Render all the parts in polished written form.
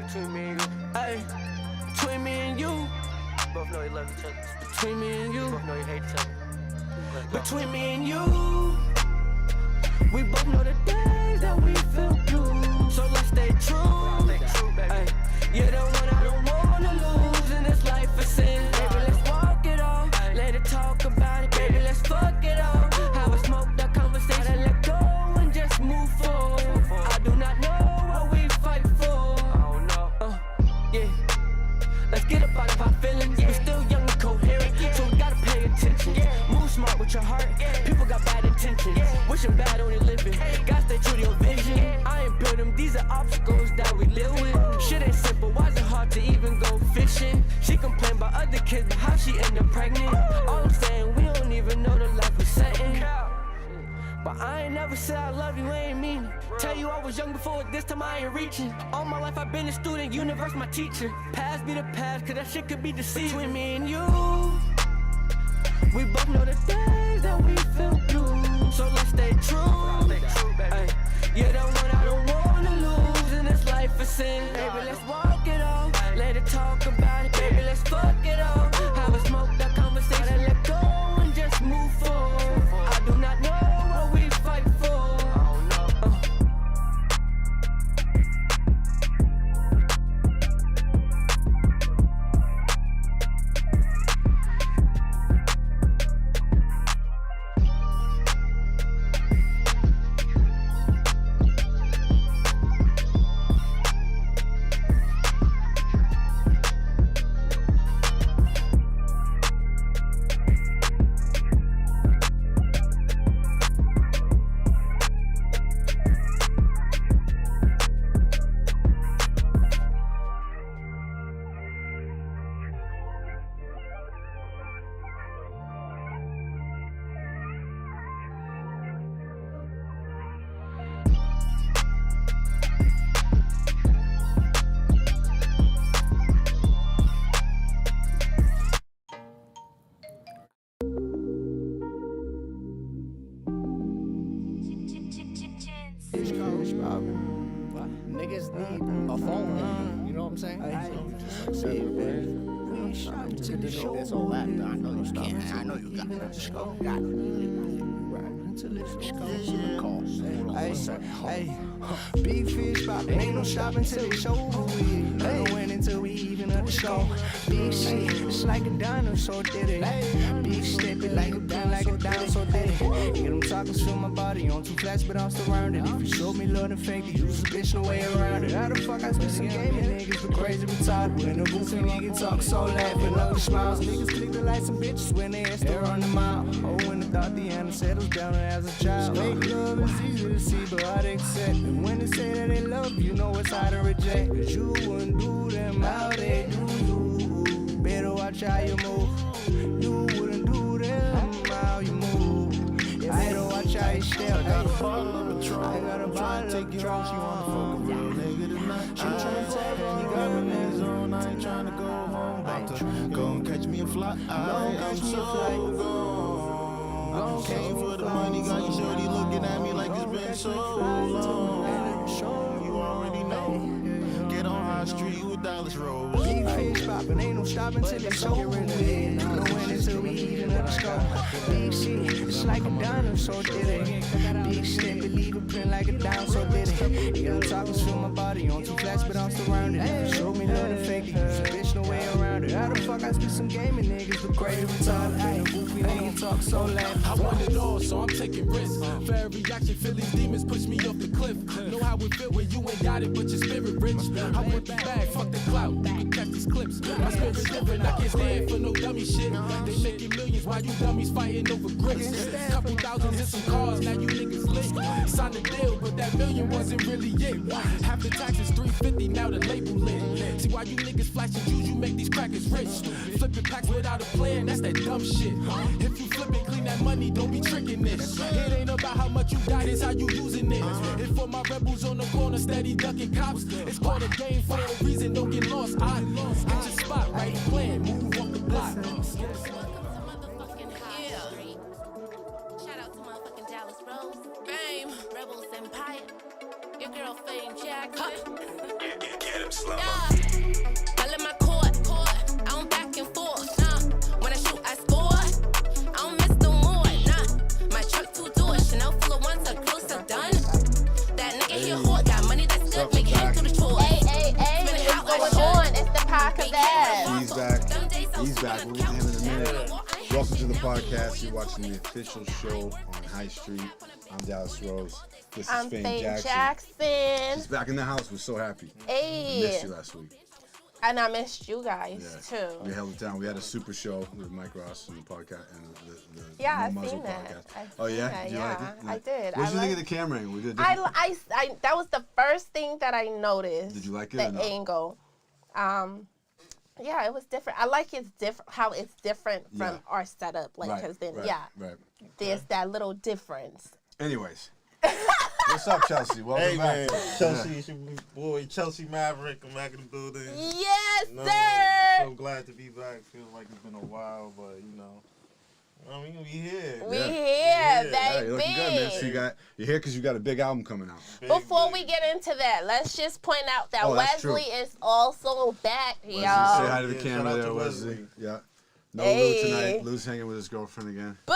between me and you. Ay, between me and you. Both know you love each other. Between me and you. Both know you hate each other. Between me and you. We both know the days that we feel blue. So let's stay true. Stay true, baby. Ay, you're the one I don't wanna lose in this life of sin. Baby, let's walk it off. Let it talk about it. Baby, let's fuck it off. Have a smoke that conversation. Let go and just move forward. I do not know what we fight for. I don't know. Yeah. Let's get up out of our feelings. We're still young and coherent, so we gotta pay attention. Move smart with your heart. People got bad intentions. Wishing bad on your living. Gotta stay true to your vision. I ain't built them. These are obstacles that we live with. Shit ain't simple. Why's it hard to even go fishing? She complain about other kids, but how she end up pregnant? All I'm saying, we don't even know the life we're setting. But I ain't never said I love you, ain't mean it. Tell you I was young before, this time I ain't reaching. All my life I've been a student, universe my teacher. Past be the past, cause that shit could be deceiving. Between me and you, we both know the days that we feel blue. So let's stay true. Ay, you're the one I don't wanna lose in this life of sin. Baby, let's walk it off. Let it talk about it. Baby, let's fuck it off. Have a smoke that conversation. Let go and just move forward. I do not know what we fight for. Niggas need a phone, you know what I'm saying? That's all that. I know you can't. I know you got Hey, big fish poppin', ain't no stopping till they show over with. Never went until we even at the show. Big shit, it's like a dinosaur did it. Big step it like a dinosaur did it. Get them talking to my body on two flats, but I'm surrounded. If you show me love and fake, you use a bitch no way around it. How the fuck I spend some gaming niggas for crazy retarded? When the booth and niggas talk so laughing, ugly smiles. Niggas click the lights and bitches when they ass stare on the mile. Oh, when the thought the answer settles down as a child. Fake love is easy to see, but hard to accept. And when they say that they love you, know it's hard to reject. Cause you wouldn't do them how they do you. Better watch how you move. You wouldn't do them how you move. You better watch how you step. I got a bottle of Patron. I got a bottle of take you home. She wanna fuck a real nigga tonight. She tryna take me, got my niggas on. I ain't tryna go home. About to go and catch me a fly. I'm so gone. Came for the money, got you shorty looking at me like it's been so long. You already know. Get on High Street with Dallas Rose. Big fish poppin', ain't no stopping till they show over with. No win until we even at the score. Big shit, it's like a dinosaur did it. Big step, believe a print like a dinosaur did it. Yeah, I'm talking to my body on two flats, but I'm surrounded. If you show me love and fake it, use a bitch no way around it. How the fuck I spit some gaming niggas for crazy retarded? Ain't a goofy nigga talk so loud. I want it all, so I'm taking risks. For every action, feel these demons push me off the cliff. Know how it feel when you ain't got it, but your spirit rich. I want the bag, fuck the clout. You can catch these clips. My spirit different, I can't stand for no dummy shit. They making millions while you dummies fighting over grits. Couple thousand hit some cars, now you niggas lit. Signed a deal, but that million wasn't really it. Half the taxes $350, now the label lit. See why you niggas flashing Jews, you make these crackers rich. Flipping packs without a plan, that's that dumb shit. If you flip and clean that money, don't be tricking this. It ain't about how much you got, it's how you using it. It's for my rebels on the corner, steady ducking cops. It's called a game for a reason, don't get lost. I get your spot, right plan, move off the block. Yeah. Shout out to motherfucking Dallas Rose. Fame. Rebels Empire. Your girl Fame Jackson. Get him slow. I let my court. I don't back and forth. Nah. When I shoot, I score. I don't miss no more. Nah. My truck 2 doors. Chanel full of ones. Are close to done. That nigga here hard. Got money that's good. Make him do the chores. Hey, what's going on? It's the Podcvst. He's back. We'll get him in a minute. Welcome to the podcast. You're watching the official show on High Street. I'm Dallas Rose. This is I'm Fame Jackson. Jackson. She's back in the house. We're so happy. Hey. Missed you last week. And I missed you guys too. We held it down. We had a super show with Mike Ross and the podcast and the Yeah, No I've Muzzle seen that. podcast. I've Oh seen yeah, that, did you yeah, like it? I did. What did you think like- of the camera angle? I that was the first thing that I noticed. Did you like it The or no? angle. Yeah, it was different. I like it's different. How it's different from Yeah. our setup. Like, cause then right. there's that little difference. Anyways, what's up, Chelsea? Welcome Hey back. man, Chelsea, it's your boy Chelsea Maverick. I'm back in the building. Yes, No, sir. so glad to be back. Feels like it's been a while, but you know, I mean, we here. We Yeah. here, Yeah, baby. Yeah, you're looking good, man. So you're here because you got a big album coming out. Big, Before big. we get into that, let's just point out that Oh, that's Wesley true. is also back, Say y'all. hi to the Yeah, camera shout out there, to Wesley. Wesley. Yeah. No Hey. Lou tonight. Lou's hanging with his girlfriend again. Boo!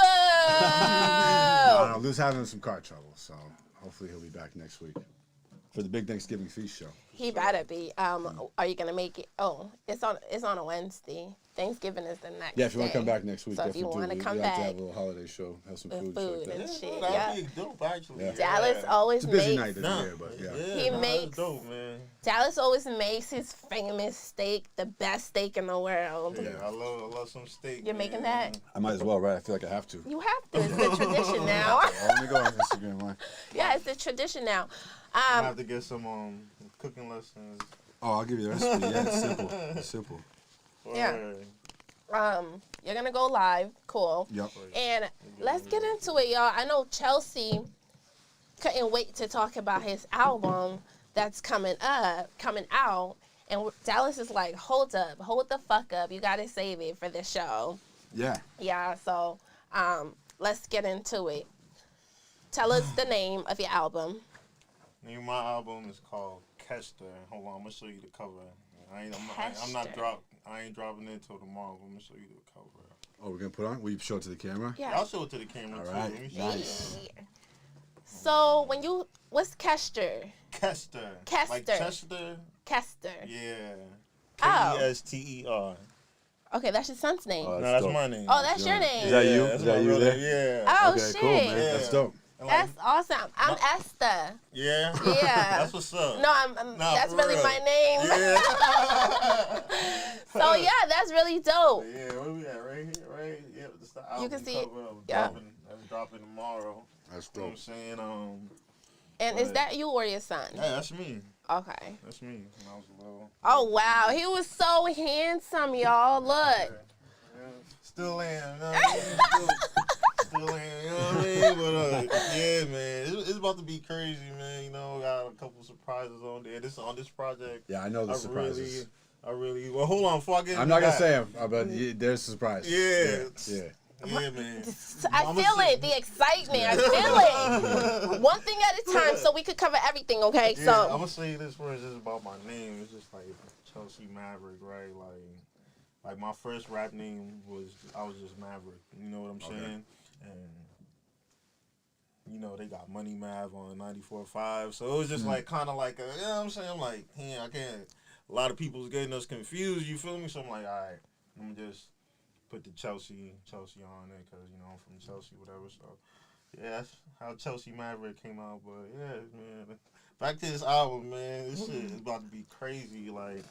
I don't know. Lou's having some car trouble, so hopefully he'll be back next week for the big Thanksgiving feast show. He better be. Are you gonna make it? Oh, it's on a Wednesday. Thanksgiving is the next. Yeah, if you want to come day. back next week, So if you definitely want to do. come We like to back have a little holiday show, have some with food, food like and that. shit, That'd yeah. be dope, actually. Yeah. Dallas always It's a busy makes. night this year, but yeah. He no, makes- that's dope, man. Dallas always makes his famous steak, the best steak in the world. Yeah, I love some steak. You're man. making that? I might as well, right? I feel like I have to. You have to. It's the tradition now. Let me go on Instagram. Right? Yeah, it's the tradition now. I have to get some cooking lessons. Oh, I'll give you the recipe. Yeah, it's simple. It's simple. Yeah. You're gonna go live. Cool. Yep. And let's get into it, y'all. I know Chelsea couldn't wait to talk about his album that's coming out. And Dallas is like, hold the fuck up. You gotta save it for the show. Yeah. Yeah, so let's get into it. Tell us the name of your album. Name of my album is called Kester. Hold on, I'm gonna show you the cover. I ain't dropping it till tomorrow. But I'm gonna show you the cover. Oh, we're gonna put on? Will you show it to the camera? Yeah. I'll show it to the camera All too. right. Let me show Nice. you. So what's Kester? Kester. Like Kester. Chester. Kester. Yeah. Oh. Kester. Okay, that's your son's name. Oh, No, that's dope. my name. Oh, that's your name. Is that you? That's Is that my you real there? name, Yeah. Oh, Okay, shit. cool, man. Yeah. That's dope. And like, That's awesome. I'm Esther. yeah. Yeah. That's what's up. No, that's for really real. my name. Yeah. So yeah, that's really dope. Yeah, where we at? Right here, right? Yeah, this the album. You can see it. cover. Yeah. That's dropping tomorrow. That's You know what dope. I'm saying? And is that you or your son? Yeah, that's me. Okay. That's me when I was little. Oh wow, he was so handsome, y'all. Look. Yeah. Still am, you know what I mean? Still am, you know what I mean? But yeah, man, it's about to be crazy, man. You know, got a couple surprises on there. On this project. Yeah, I know the surprises. Well, hold on, before I get I'm into not gonna that. say them, but there's surprises. Yeah. Yeah. Yeah, man. I feel it, the excitement. I feel it. One thing at a time, so we could cover everything. Okay, Yeah, so I'm gonna say this first. It's about my name. It's just like Chelsea Maverick, right? Like my first rap name was just Maverick. You know what I'm saying? And you know they got Money Mav on 94.5, so it was just like kind of like you know what I'm saying? I'm like, I can't. A lot of people's getting us confused. You feel me? So I'm like, all right, I'm gonna just put the Chelsea on there because you know I'm from Chelsea, whatever. So yeah, that's how Chelsea Maverick came out. But yeah, man, back to this album, man. This shit is about to be crazy. Like,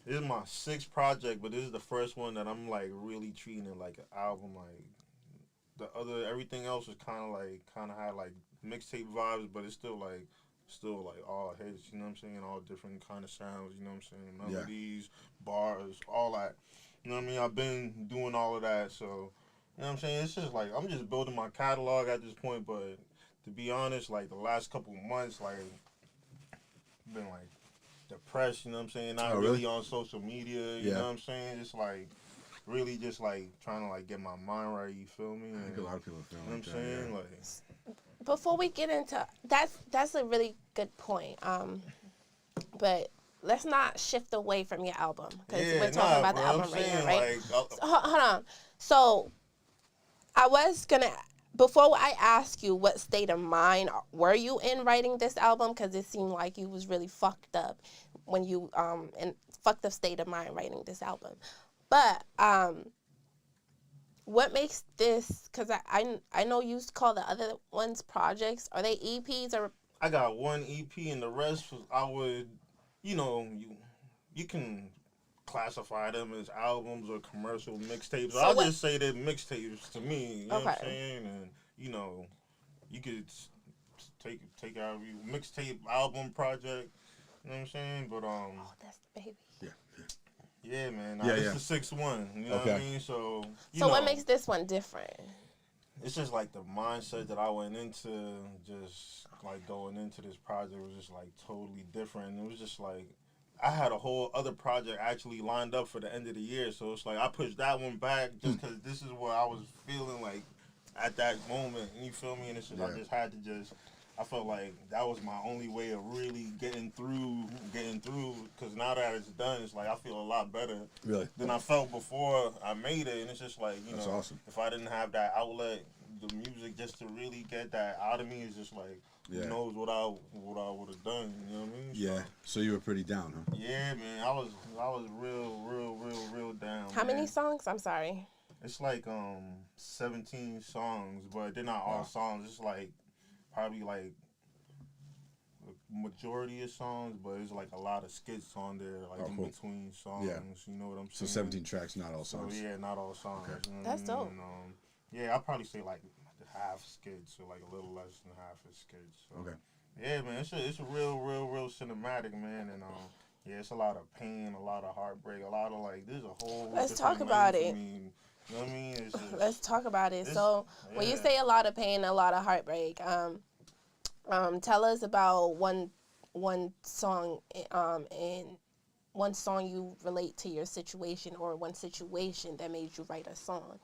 this is my 6th project, but this is the first one that I'm like really treating it like an album. Like everything else was kind of had like mixtape vibes, but it's still like all hits. You know what I'm saying? All different kind of sounds. You know what I'm saying? Melodies, bars, all that. You know what I mean? I've been doing all of that, so, you know what I'm saying? It's just like, I'm just building my catalog at this point, but to be honest, like, the last couple of months, like, I've been, like, depressed, you know what I'm saying? Not really on social media, you know what I'm saying? Just, like, really just, like, trying to, like, get my mind right, you feel me? I think a lot of people feel you know like what I'm saying? that, Like, before we get into that's a really good point. But let's not shift away from your album because we're talking about the album right now, right? So, hold on. So I was gonna, before I ask you what state of mind were you in writing this album, because it seemed like you was really fucked up when you in fucked up state of mind writing this album. But what makes this? Because I know you call the other ones projects. Are they EPs or? I got one EP and the rest I would, you can classify them as albums or commercial mixtapes. So I'll just say they're mixtapes to me. You know what I'm saying? And you could take out your mixtape album project. You know what I'm saying? But oh, that's the baby. Yeah, man. It's the 6-1. You know what I mean? So what makes this one different? It's just like the mindset that I went into, just like going into this project was just like totally different. It was just like I had a whole other project actually lined up for the end of the year, so it's like I pushed that one back just because this is what I was feeling like at that moment. You feel me? And it's just I just had to I felt like that was my only way of really getting through. Because now that it's done, it's like I feel a lot better than I felt before I made it. And it's just like That's awesome. If I didn't have that outlet, the music just to really get that out of me is just like who knows what I would have done. You know what I mean? So you were pretty down, huh? Yeah, man. I was real down. How many songs? I'm sorry. It's like 17 songs, but they're not all songs. It's like probably like a majority of songs, but it's like a lot of skits on there, like in between songs. You know what I'm saying? So 17 tracks, not all songs. So not all songs. Okay. You know That's dope. And, I'll probably say like half skits or like a little less than half is skits. So. Okay. Yeah, man, it's a real cinematic, man, and it's a lot of pain, a lot of heartbreak, a lot of like there's a whole. Let's talk about it. You know what I mean? It's just, let's talk about it. So when you say a lot of pain, a lot of heartbreak, tell us about one song and one song you relate to your situation, or one situation that made you write a song,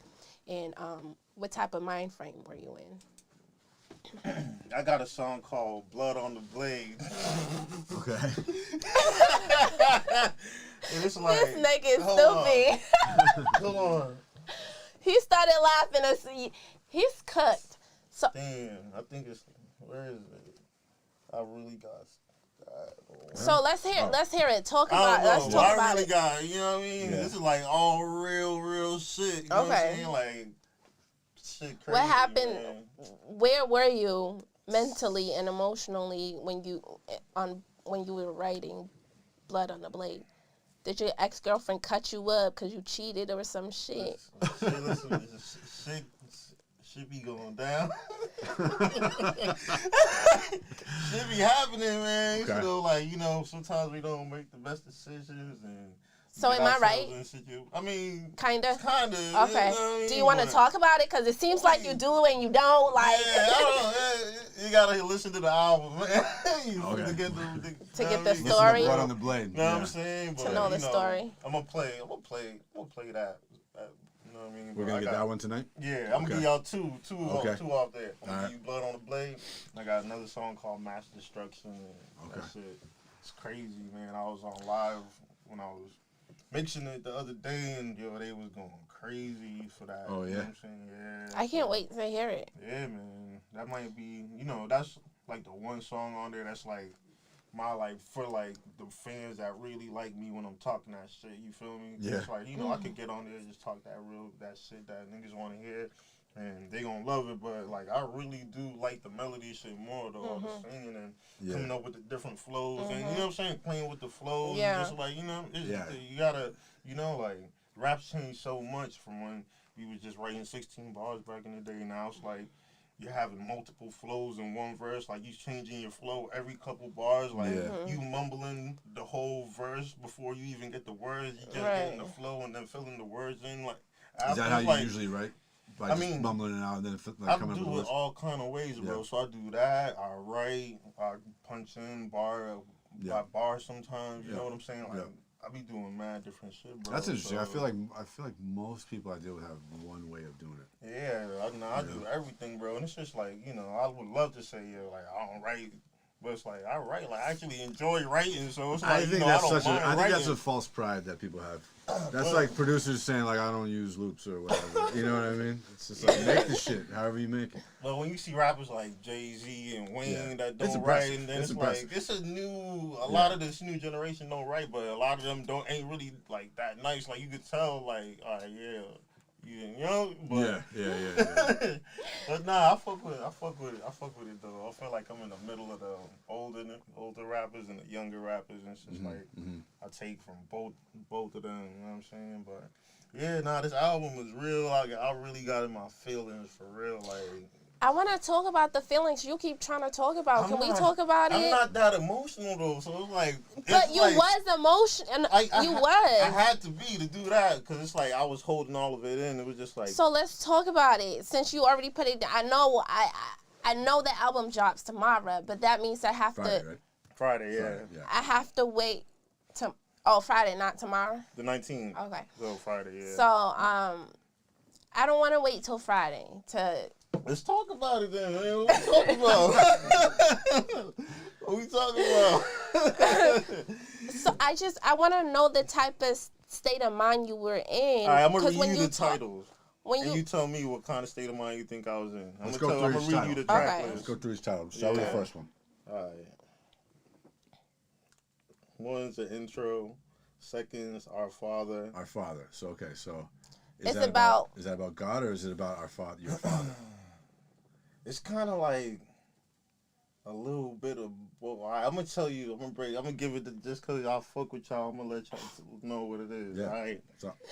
and what type of mind frame were you in? I got a song called "Blood on the Blade." Okay. And it's like, this nigga is stupid. Hold on. He started laughing. He's cooked. So damn, I think it's where is it? I really got. So let's hear it. Talk about it. Let's talk about really it. Got, you know what I mean? This is like all real shit. You know what I'm saying? Like shit crazy. What happened? Man. Where were you mentally and emotionally when you were writing "Blood on the Blade"? Did your ex-girlfriend cut you up because you cheated or some shit? Listen, shit be going down. Shit be happening, man. Okay. So, like, sometimes we don't make the best decisions. And so am I right? I mean, Kinda. Okay. Do you want to talk about it? Because it seems like you do and you don't. Like. Yeah, I don't know. You gotta listen to the album, man. To get the story. Blood on the Blade. You know what I'm saying? But, to know the story. I'm gonna play that. You know what I mean? We're gonna get that one tonight? Yeah, I'm gonna give y'all two off there. I'm gonna right. give you Blood on the Blade. I got another song called Mass Destruction. That shit, it's crazy, man. I was on live when I was mixing it the other day, and they was going crazy for that. Oh, yeah? You know what I'm saying? Yeah. I can't wait to hear it. Yeah, man. That might be, that's like the one song on there that's like my, like, for like the fans that really like me when I'm talking that shit, you feel me? Yeah. It's like, I could get on there and just talk that shit that niggas want to hear, and they gonna love it, but like I really do like the melody shit more though, the singing and coming up with the different flows, and you know what I'm saying, playing with the flows, and just like, you gotta, like, rap's changed so much from when we was just writing 16 bars back in the day. Now it's like you're having multiple flows in one verse, like you changing your flow every couple bars, like you mumbling the whole verse before you even get the words, you just getting the flow and then filling the words in. Like, is that how you usually write? By just mumbling it out and then like coming up with I do it all kind of ways, bro. So I do that. I write. I punch in bar by bar sometimes. You know what I'm saying? Like I be doing mad different shit, bro. That's interesting. So, I feel like most people I deal with have one way of doing it. Yeah, I do everything, bro. And it's just like, you know, I would love to say, like, I don't write, but it's like, I write, like, I actually enjoy writing, so it's like, I think I that's don't mind writing. that's a false pride that people have. That's like producers saying, like, I don't use loops or whatever. You know what I mean? It's just like, make the shit, however you make it. But when you see rappers like Jay-Z and Wayne that It's don't write, impressive. and then It's it's impressive. like, it's a lot of this new generation don't write, but a lot of them ain't really, like, that nice. Like, you could tell, like, all right, yeah. You know, but Yeah. but nah, I fuck with it though. I feel like I'm in the middle of the older rappers and the younger rappers, and it's just like I take from both of them. You know what I'm saying? But yeah, nah, this album was real. Like, I really got in my feelings for real. Like, I want to talk about the feelings you keep trying to talk about. Can we talk about it? I'm not that emotional though, so it's like. But you like, was emotional. I had to be to do that because it's like I was holding all of it in. It was just like. So let's talk about it. Since you already put it down, I know the album drops tomorrow, but that means I have Friday, to. right? Friday, yeah. I have to wait to. Friday, not tomorrow. The 19th. Okay. So Friday, yeah. So I don't want to wait till Friday to. Let's talk about it then, man. What we talking about? What we talking about? So I want to know the type of state of mind you were in. All right, I'm going to read you the titles. And you tell me what kind of state of mind you think I was in. I'm going to read you the track list. Let's go through each title. Start with the first one. All right. One's the intro. Second's Our Father. Our Father. So, okay, so. Is that about God or is it about our Father, your Father? It's kind of like a little bit of. Well, I'm gonna tell you. I'm gonna give it to, just cause y'all fuck with y'all. I'm gonna let y'all know what it is. Yeah. All right.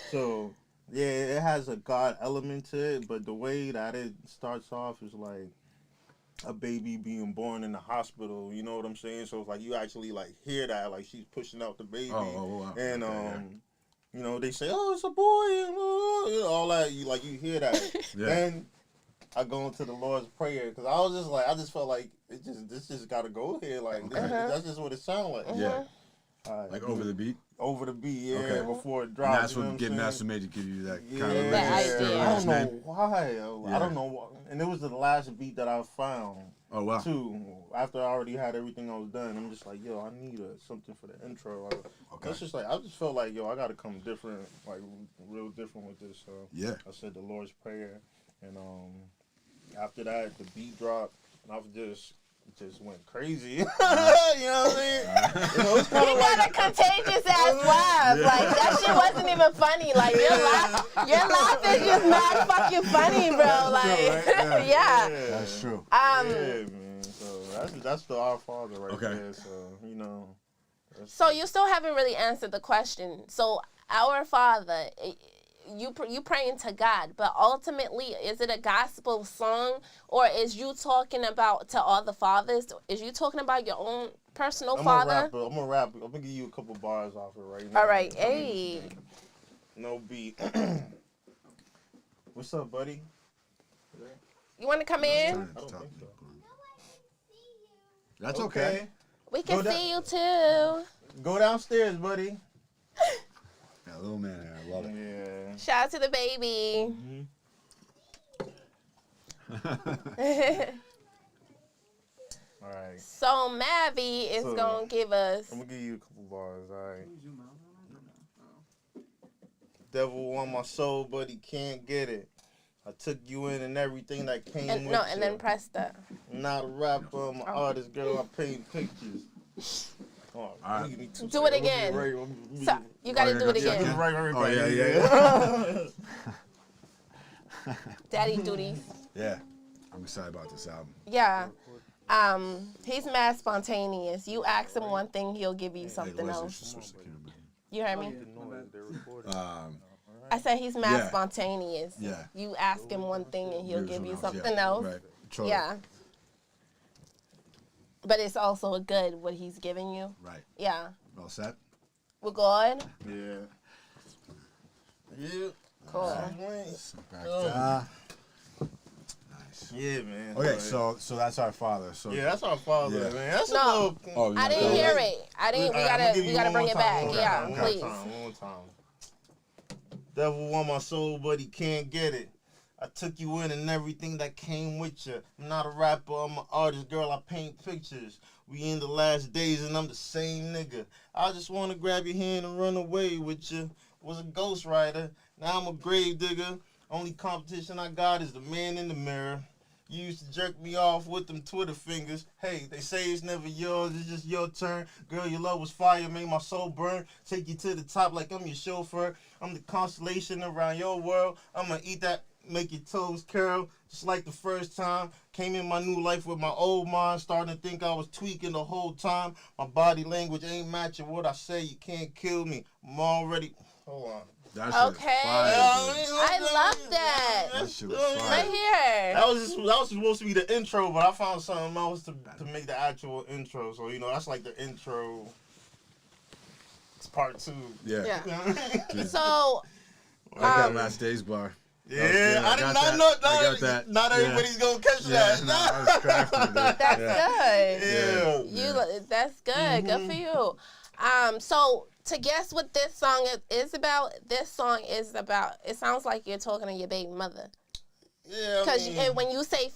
So yeah, it has a God element to it, but the way that it starts off is like a baby being born in the hospital. You know what I'm saying? So it's like you actually like hear that, like she's pushing out the baby, wow. and you know, they say, "Oh, it's a boy," and all that. You hear that. Then I go into the Lord's Prayer because I just felt like this just got to go here. Like that's just what it sounded like. Yeah. Like over the beat. Over the beat, yeah. Okay. Before it drops. And that's what Master Made to give you that kind of that idea. I don't know why. I don't know why. And it was the last beat that I found. Oh wow. Too. After I already had everything I was done, I'm just like, yo, I need something for the intro. It's just like I just felt like, yo, I gotta come different, like real different with this. So yeah, I said the Lord's Prayer, and after that the beat dropped, and I just went crazy. You know what I'm saying? You know, it's you got a contagious ass laugh. Yeah. Like that shit wasn't even funny. Like your laugh is just mad fucking funny, bro. Like yeah. That's true. Yeah, man. So that's the Our Father right there. So you know. So you still haven't really answered the question. So Our Father, you praying to God, but ultimately, is it a gospel song, or is you talking about to all the fathers? Is you talking about your own personal father? I'm gonna rap. I'm gonna give you a couple bars off it right now. All right, hey. No beat. What's up, buddy? You want to come in? I don't think so. That's okay. We can see you too. Go downstairs, buddy. Yeah, little man here. I love it. Yeah. Shout out to the baby. All right. So Mavi is gonna give us. I'm gonna give you a couple bars. All right. Devil on my soul, but he can't get it. I took you in and everything that came with you. And then press the. I'm not a rapper, I'm an artist, girl. I paint pictures. All right. Do it again. So, you gotta do it again. Yeah. Daddy duties. Yeah. I'm excited about this album. Yeah. He's mad spontaneous. You ask him one thing, he'll give you something else. You heard me? I said he's mad spontaneous. Yeah. You ask him one thing and he'll give you something else. Right. Yeah. But it's also good what he's giving you. Right. Yeah. All set? We're good? Yeah. Yeah. Cool. Nice. Nice. Yeah, man. Okay, but- so that's our father. So yeah, that's our father, Yeah. man. That's No. a little. Oh, I didn't hear it. I didn't. We gotta bring it back. Yeah, please. One more time. Devil want my soul, but he can't get it. I took you in and everything that came with you. I'm not a rapper, I'm an artist, girl. I paint pictures. We in the last days and I'm the same nigga. I just want to grab your hand and run away with you. Was a ghostwriter, now I'm a grave digger. Only competition I got is the man in the mirror. You used to jerk me off with them Twitter fingers. Hey, they say it's never yours, it's just your turn. Girl, your love was fire, made my soul burn. Take you to the top like I'm your chauffeur. I'm the constellation around your world. I'ma eat that, make your toes curl. Just like the first time. Came in my new life with my old mind. Starting to think I was tweaking the whole time. My body language ain't matching what I say. You can't kill me. I'm already... Hold on. that shit Okay. fire, dude. I love that. That shit was Right fire. here. That was supposed to be the intro, but I found something else to make the actual intro. So, that's like the intro. It's part 2. Yeah. Yeah. So, I got last day's bar. Yeah, I I did got not that. know. I got that. Not Yeah. everybody's gonna catch Yeah, that. no, that was crafty, dude. that's Yeah. good. Yeah. That's good. Good for you. So to guess what this song is about, this song is about. It sounds like you're talking to your baby mother. Yeah. Because when you say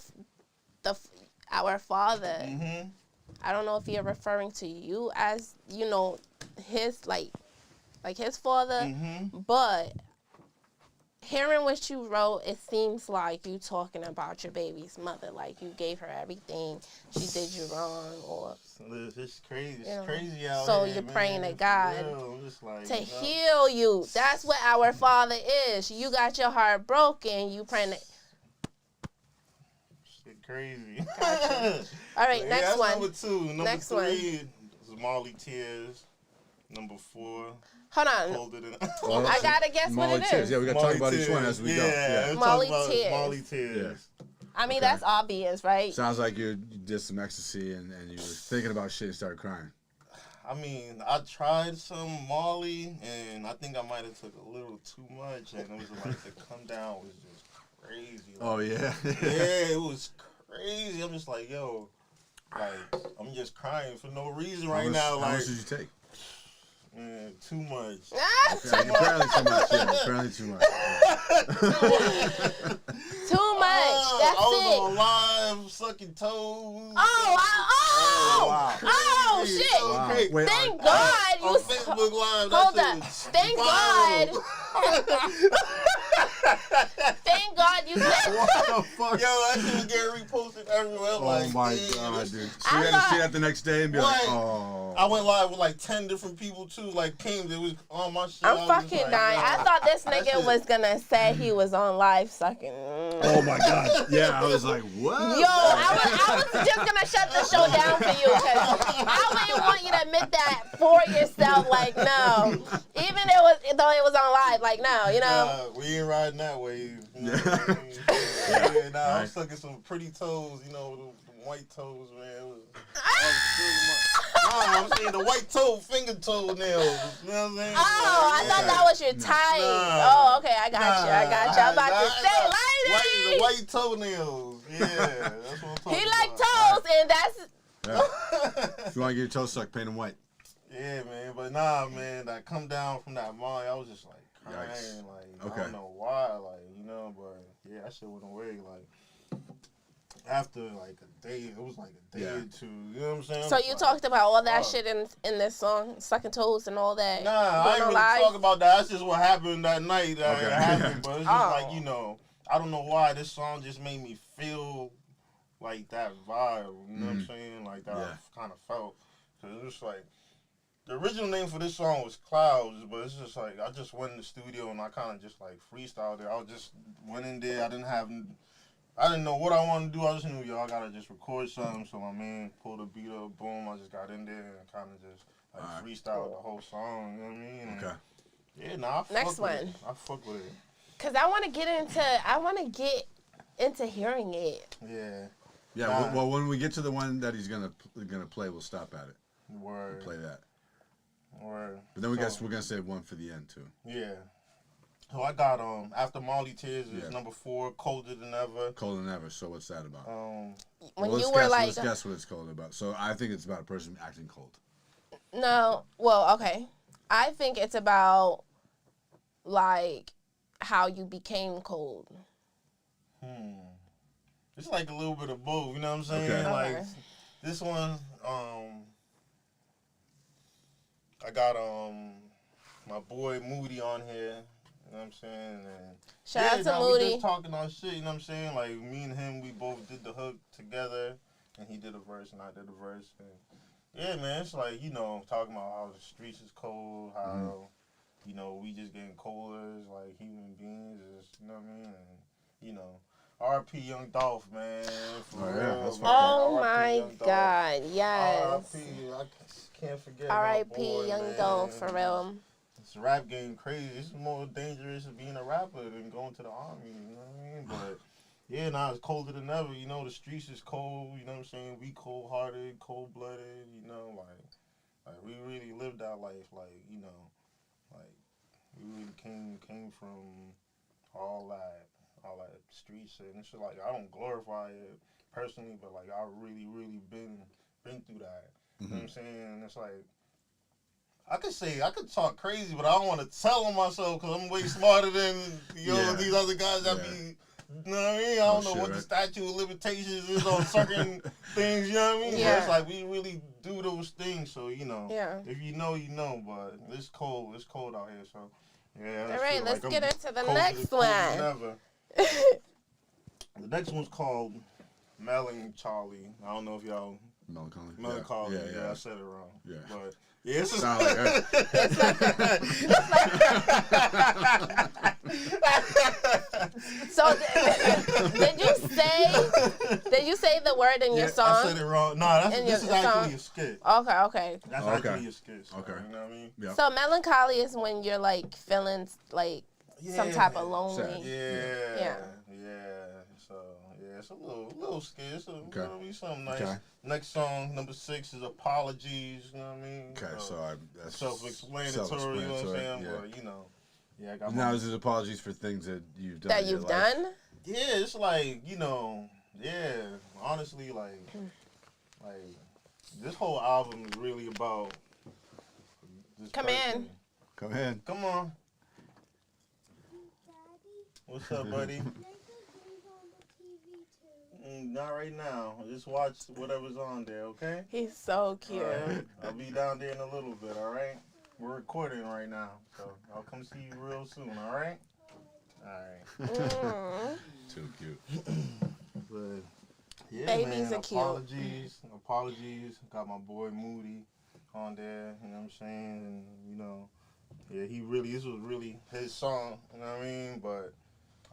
our father, Mm-hmm. I don't know if you're referring to you as his like his father, Mm-hmm. but hearing what you wrote, it seems like you talking about your baby's mother, like you gave her everything, she did you wrong, or It's crazy. It's you know. crazy out So here, you're man. praying to For God real. I'm just like, to heal you. That's what our Father is. You got your heart broken. You praying to. Shit crazy. Gotcha. All right, Yeah, next that's one. Number 2. Number Next 3 one. is Molly Tears. Number 4. Hold on. Colder than Well, I gotta guess Molly what it Tears. is. Yeah, we got to talk about each one as we go. Yeah. let's Molly talk about Tears. Molly Tears. I mean, Okay. that's obvious, right? Sounds like you did some ecstasy and you were thinking about shit and started crying. I mean, I tried some Molly, and I think I might have took a little too much, and it was like the come down was just crazy. Oh, yeah. Yeah, it was crazy. I'm just like, yo, like, I'm just crying for no reason right now. How Like, much did you take? too much. Okay, apparently too much. Yeah, apparently too much. Too much. That's I was it. on live sucking toes. Oh, shit. Wow. Okay. Wait, Thank God you. On Facebook Live. Hold that up. shit was Thank God. viral. Thank God you said. what the fuck? Yo, that shit was getting reposted everywhere. Oh like, my damn, god, this- dude. So I you had to thought- see that the next day and be like, Right. oh. I went live with like 10 different people too. Like came, they was on my shit. I I'm was just fucking like, dying. nah. I thought this That nigga shit- was gonna say he was on live sucking. Oh my god. Yeah, I was like, what? Yo, I was just gonna shut the show down for you because I wouldn't want you to admit that for yourself. Like, no, even though it was on live, like, no, you know. Nah, we ain't riding that wave. You know what I mean? Yeah, nah, I'm sucking some pretty toes, the white toes, man. It was I'm saying the white toe, finger toe nails. You know what I'm saying? Oh, I thought that was your type. Oh, okay, I got you. I'm about to say, lady. The white toenails. Yeah, that's what I'm talking He about. like toes, and that's. Yeah. If you want to get your toes sucked, paint them white. Yeah, man, but nah, man, that come down from that Molly, I was just like crying, Yikes. like Okay. I don't know why, like but yeah, that shit went away, like after like a day, it was like a day Yeah. or two, you know what I'm saying? So I'm you like, talked about all that fuck. shit in this song, sucking toes and all that. Nah, I Going ain't on really live? talk about that. That's just what happened that night. That Okay. it happened, but it's just Oh. like I don't know why this song just made me feel like that vibe. You know what I'm saying? Like that Yeah. I kind of felt. Cause it was like the original name for this song was Clouds, but it's just like I just went in the studio and I kind of just like freestyled it. I just went in there. I didn't know what I wanted to do. I just knew y'all gotta just record something. So my man pulled a beat up, boom. I just got in there and kind of just like Alright. freestyled the whole song. You know what I mean? And Okay. yeah, nah, I fuck Next with one. it. I fuck with it. Cause I want to get into hearing it. Yeah. Yeah, Nah. well, when we get to the one that he's gonna play, we'll stop at it. Word. Play that. Word. But then So- we're gonna save one for the end too. Yeah. So I got After Molly Tears is Yeah. number 4, Colder Than Ever. Colder Than Ever. So what's that about? When let's you were guess, like, let's guess what it's cold about. So I think it's about a person acting cold. no, well, okay. I think it's about like how you became cold. It's like a little bit of both, you know what I'm saying? Okay. Like Okay. this one, I got my boy Moody on here, you know what I'm saying? And Shout out to We Moody. just talking our shit, you know what I'm saying? Like me and him, we both did the hook together, and he did a verse and I did a verse. And yeah, man, it's like, you know, talking about how the streets is cold, how, you know, we just getting colder as like human beings, you know what I mean? And, you know, R.P. Young Dolph, man. For Oh, yeah, real, that's man. Oh R.I.P. my Young Dolph. God, yes. R.I.P. I can't forget. my R.I.P. boy, Young man. Dolph, for real. This rap game crazy. It's more dangerous than being a rapper than going to the army, you know what I mean? But yeah, now it's colder than ever. You know, the streets is cold, you know what I'm saying? We cold-hearted, cold-blooded, you know, like we really lived our life, like, you know, like we really came from all that street shit. And it's just like, I don't glorify it personally, but like I really been through that. You know what I'm saying? And it's like, I could talk crazy, but I don't want to tell on myself because I'm way smarter than these other guys that be. You know what I mean? I don't know what the statute of limitations is on certain things. You know what I mean? Yeah. But it's like we really do those things. So you know, Yeah. if you know, you know. But it's cold. It's cold out here. So yeah. All right, let's get into the colder next than one. ever. The next one's called Melancholy. I don't know if y'all. Melancholy. Yeah, I said it wrong. Yeah. But yeah, it's Sound like So did you say the word in your song? I said it wrong. No, this is actually a skit. Okay. That's actually a skit. So, Okay. You know what I mean? Yeah. So melancholy is when you're like feeling like some type of lonely. Sad. Yeah. So yeah, it's a little skit. It's gonna be something nice. Okay. Next song, number 6, is Apologies. You know what I mean? Okay, so that's self-explanatory. You know what I'm saying? Yeah. But you know, yeah. I got Now, is it apologies for things that you've done? That in your you've life? done? Yeah, it's like, you know, honestly, like this whole album is really about this Come person. in. Come in. Come on. What's up, buddy? Not right now. Just watch whatever's on there, okay? He's so cute. All right. I'll be down there in a little bit, all right? We're recording right now, so I'll come see you real soon, all right? All right. Too cute. But yeah, Babies man, are cute. apologies. Got my boy Moody on there, you know what I'm saying? And, you know, yeah, this was really his song, you know what I mean? But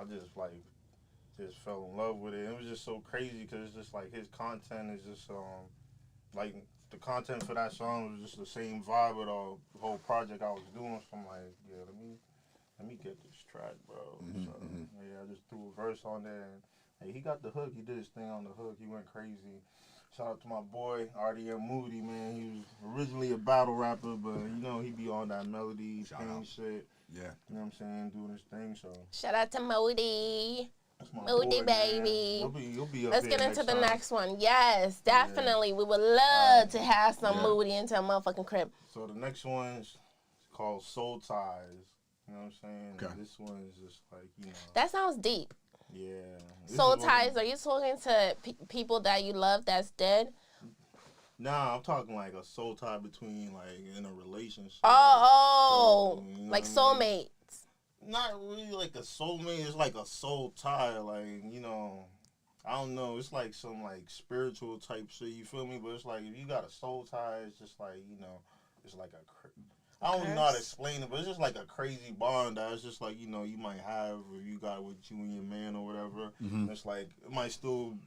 I just fell in love with it. It was just so crazy because it's just like his content is just like the content for that song was just the same vibe with the whole project I was doing. So I'm like, yeah, let me get this track, bro. So yeah, I just threw a verse on there. And, hey, he got the hook. He did his thing on the hook. He went crazy. Shout out to my boy RDM Moody, man. He was originally a battle rapper, but you know he be on that melody, pain shit. Yeah. You know what I'm saying? Doing his thing. So Shout out to Moody. Moody, baby. You'll be up Let's there get into the time. next one. Yes, definitely. We would love to have some Yeah. Moody into a motherfucking crib. So the next one's called Soul Ties. You know what I'm saying? Okay. This one is just like, you know. That sounds deep. Yeah. This Soul is one- ties. Are you talking to people that you love that's dead? Nah, I'm talking like a soul tie between like in a relationship. Oh, So, you know like what I mean? soulmates. Not really like a soulmate. It's like a soul tie. Like, you know, I don't know. It's like some like spiritual type shit. You feel me? But it's like if you got a soul tie, it's just like, you know, it's like I don't know how to explain it, but it's just like a crazy bond that it's just like, you know, you might have if you got with you and your man or whatever. It's like you might still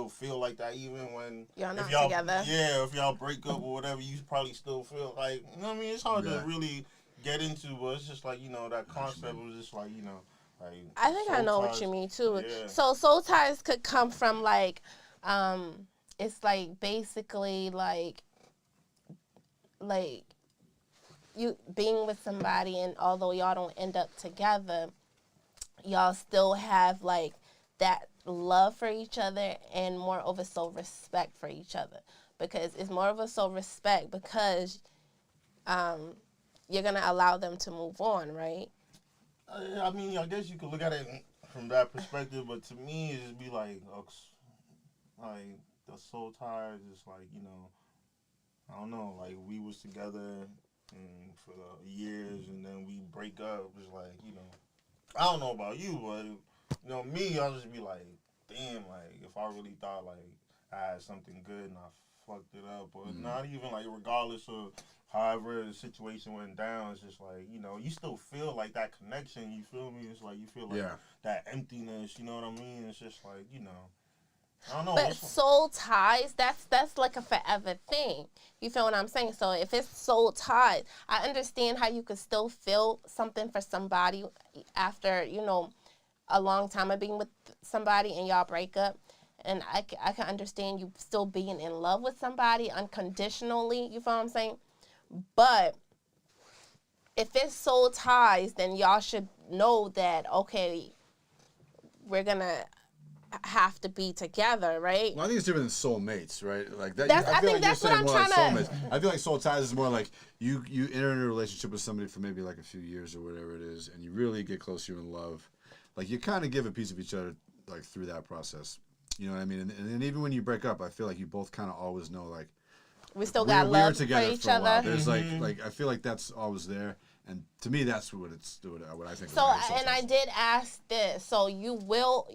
feel like that even when Y'all not if y'all together. Yeah, if y'all break up or whatever, you probably still feel like, you know what I mean? It's hard to really get into, but it's just like, you know, that concept was just like, you know, like I think I soul know ties. what you mean too. Yeah. So soul ties could come from like, it's like basically like you being with somebody, and although y'all don't end up together, y'all still have like that love for each other and moreover so respect for each other, because it's more of a so respect because you're gonna allow them to move on, right? I mean, I guess you could look at it from that perspective, but to me, it just be like the soul ties. It's like, you know, I don't know, like we was together and for years, and then we break up. It's like, you know, I don't know about you, but you know, me, I'll just be like, damn, like if I really thought like I had something good and I fucked it up, or not even like regardless of however the situation went down, it's just like, you know, you still feel like that connection. You feel me? It's like you feel like that emptiness. You know what I mean? It's just like, you know. I don't know. But soul ties, that's like a forever thing. You feel what I'm saying? So if it's soul ties, I understand how you could still feel something for somebody after, you know, a long time of being with somebody and y'all break up. And I can understand you still being in love with somebody unconditionally. You feel what I'm saying? But if it's soul ties, then y'all should know that, okay, we're going to have to be together, right? Well, I think it's different than soulmates, right? Like that. That's, I feel think like that's you're what saying I'm more trying like to. soulmates. I feel like soul ties is more like you enter into a relationship with somebody for maybe like a few years or whatever it is, and you really get close, you're in love. Like you kind of give a piece of each other like through that process. You know what I mean? And then even when you break up, I feel like you both kind of always know like we still got love for each other. There's like I feel like that's always there. And to me, that's what I think. So, and I did ask this. So you will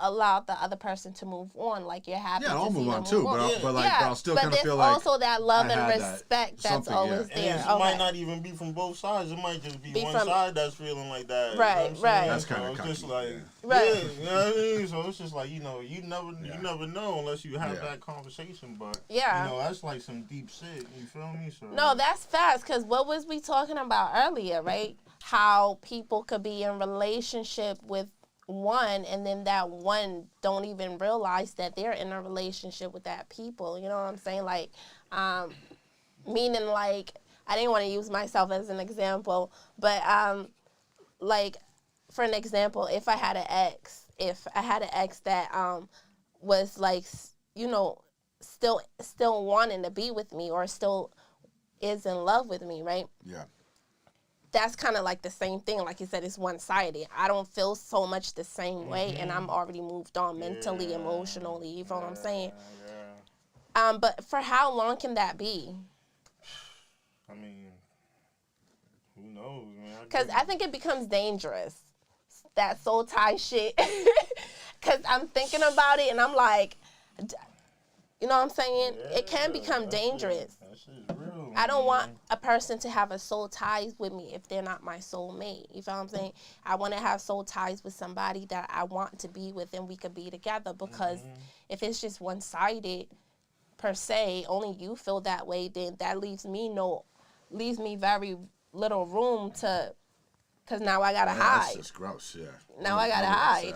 allow the other person to move on, like you're happy. Yeah, I'll to move on them too, move on. but I'll still kind of feel like. But there's also that love and respect that's always there. And it might not even be from both sides. It might just be one side that's feeling like that. Right, you know right. That's kind of just like, right. You know what I mean? So it's just like, you know, you never know unless you have that conversation. But you know, that's like some deep shit. You feel me? So no, that's fast. Because what was we talking about earlier, right? How people could be in relationship with one, and then that one don't even realize that they're in a relationship with that people. You know what I'm saying? Like, meaning like, I didn't want to use myself as an example, but like, for an example, if I had an ex that was like, you know, still wanting to be with me or still is in love with me, right? Yeah. That's kind of like the same thing. Like you said, it's one-sided. I don't feel so much the same way, and I'm already moved on mentally, emotionally. You feel what I'm saying? Yeah. But for how long can that be? I mean, who knows, man? Because I think it becomes dangerous, that soul tie shit. Because I'm thinking about it, and I'm like, you know what I'm saying? It can become dangerous. That shit's real. I don't want a person to have a soul ties with me if they're not my soulmate. You feel what I'm saying? I want to have soul ties with somebody that I want to be with and we could be together, because if it's just one-sided per se, only you feel that way, then that leaves me very little room to, because now I gotta hide. That's just gross, yeah. Now I gotta hide.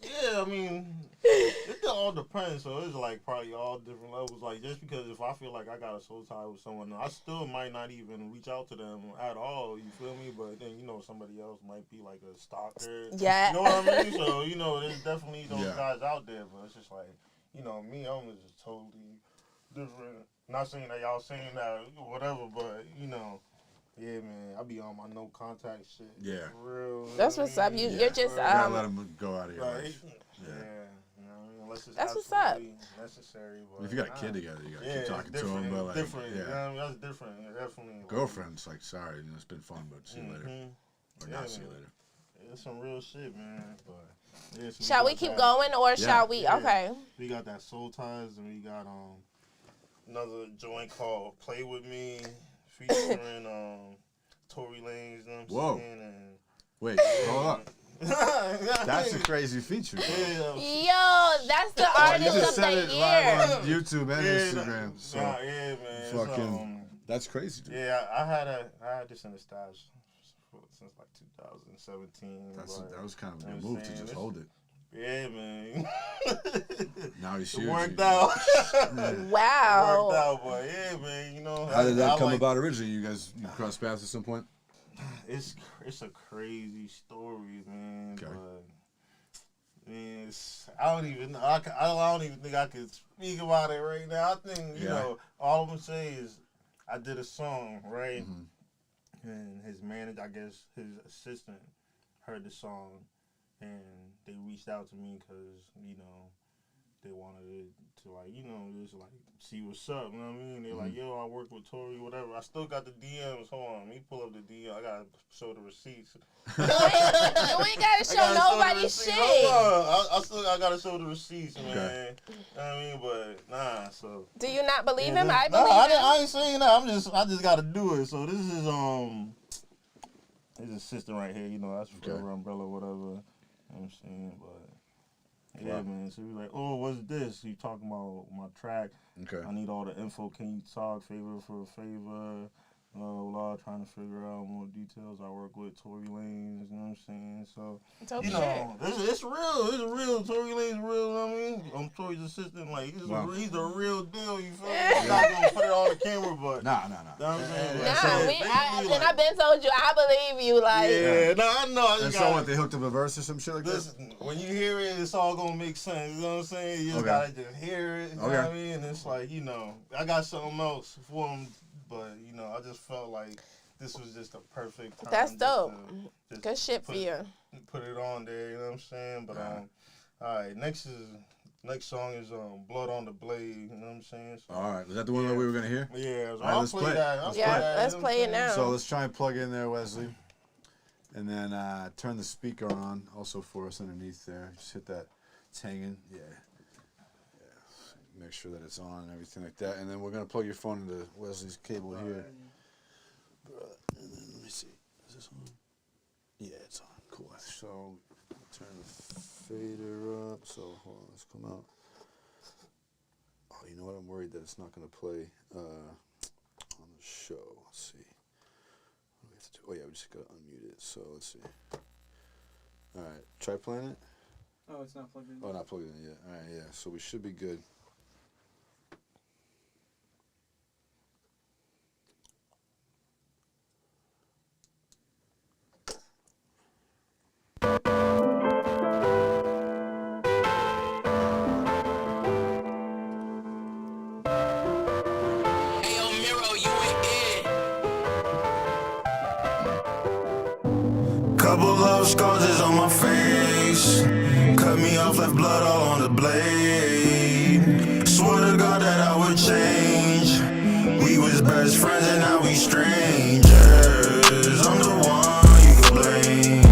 Yeah, I mean, it all depends. So it's like probably all different levels. Like just because if I feel like I got a soul tie with someone, I still might not even reach out to them at all. You feel me? But then you know somebody else might be like a stalker. Yeah. You know what I mean? So you know there's definitely those guys out there, but it's just like, you know, me, I'm just totally different. Not saying that y'all saying that whatever, but you know. Yeah, man, I be on my no contact shit. Yeah. For real. That's what's up. You're just you gotta let them go out of your life. You know, unless it's that's what's up. Necessary. But if you got a kid together, you gotta keep talking to them. But like, different. You know what I mean? That's different. Definitely. Girlfriend's like, sorry, you know, it's been fun, but see you later. Or not see you later. It's some real shit, man. But yeah, so shall we keep going, or shall we? Yeah. Okay. We got that Soul Ties, and we got another joint called Play With Me, featuring Tory Lanez, you know what I'm saying? And wait, hold up. That's a crazy feature. Yo, that's the artist of the year. Live on YouTube and Instagram. So man. Fucking, that's crazy, dude. Yeah, I had this in the stash since like 2017. That was kind of a good move to just hold it. Yeah, man. Now he's It huge. worked out. Wow. Worked out, but yeah, man. You know. How did that come like, about originally? You crossed paths at some point? It's a crazy story, man. Okay. But man, I don't even think I could speak about it right now. I think you know all I'm gonna say is I did a song, right? Mm-hmm. And his manager, I guess his assistant, heard the song, and they reached out to me because you know they wanted it to like just like see what's up. You know what I mean? They're like, yo, I work with Tory, whatever. I still got the DMs. Hold on, let me pull up the DM. I gotta show the receipts. You ain't gotta show nobody shit. I gotta show the receipts, man. Okay. You know what I mean? But nah, so. Do you not believe him? I believe him. I ain't saying that. I just gotta do it. So this is his assistant right here. You know, that's Forever Umbrella, whatever. You know what I'm saying? But yeah, man. So he was like, oh, what's this? He talking about my track. Okay. I need all the info. Can you talk favor for a favor? Trying to figure out more details. I work with Tory Lanez, you know what I'm saying? So, you know, it's real. It's real. Tory Lanez real, you know what I mean? I'm Tory's assistant. Like, he's the real deal, you feel me? I'm not going to put it on the camera, but. Nah. You know what I'm saying? And I've been told you, I believe you. Like, yeah, no, I know. And so what, they hooked up a verse or some shit like that? When you hear it, it's all going to make sense. You know what I'm saying? You just got to just hear it. You know what I mean? And it's like, you know, I got something else for him. But, you know, I just felt like this was just a perfect time. That's dope. Just good shit for you. Put it on there, you know what I'm saying? But, all right, next song is Blood on the Blade, you know what I'm saying? So, all right, is that the one that we were going to hear? Yeah, so let's play that. Let's play it now. So let's try and plug in there, Wesley. And then turn the speaker on also for us underneath there. Just hit that. It's hanging. Yeah. Make sure that it's on and everything like that. And then we're going to plug your phone into Wesley's cable here. And then let me see. Is this on? Yeah, it's on. Cool. So turn the fader up. So hold on. Let's come out. Oh, you know what? I'm worried that it's not going to play on the show. Let's see. What do we have to do? Oh, yeah. We just got to unmute it. So let's see. All right. Try playing it. Oh, it's not plugged in. Oh, not plugged in yet. All right. Yeah. So we should be good. Couple of scars on my face. Cut me off, left blood all on the blade. Swore to God that I would change. We was best friends and now we strangers. I'm the one you can blame.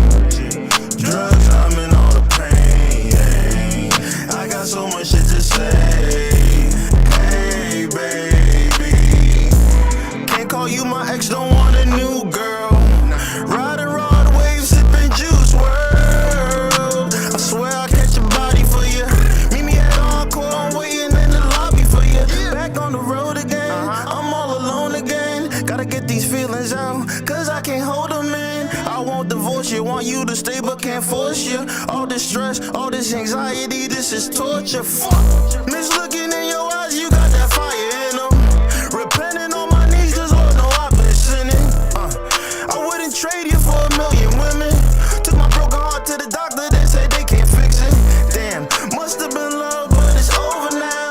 Drugs, I'm in all the pain. I got so much shit to say. Hey, baby. Can't call you my ex, don't want a new girl. Riding rod waves, sipping juice world. I swear I'll catch a body for you. Meet me at Encore, I'm waiting in the lobby for you. Back on the road again, I'm all alone again. Gotta get these feelings out, cause I can't hold them in. I won't divorce you, want you to stay but can't force you. All this stress, all this anxiety, this is torture. Fuck, miss looking in your eyes, you got that fire in them. Repenting on my knees, cause Lord know I've been sinning. I wouldn't trade you for a million women. Took my broken heart to the doctor, they said they can't fix it. Damn, must have been love, but it's over now.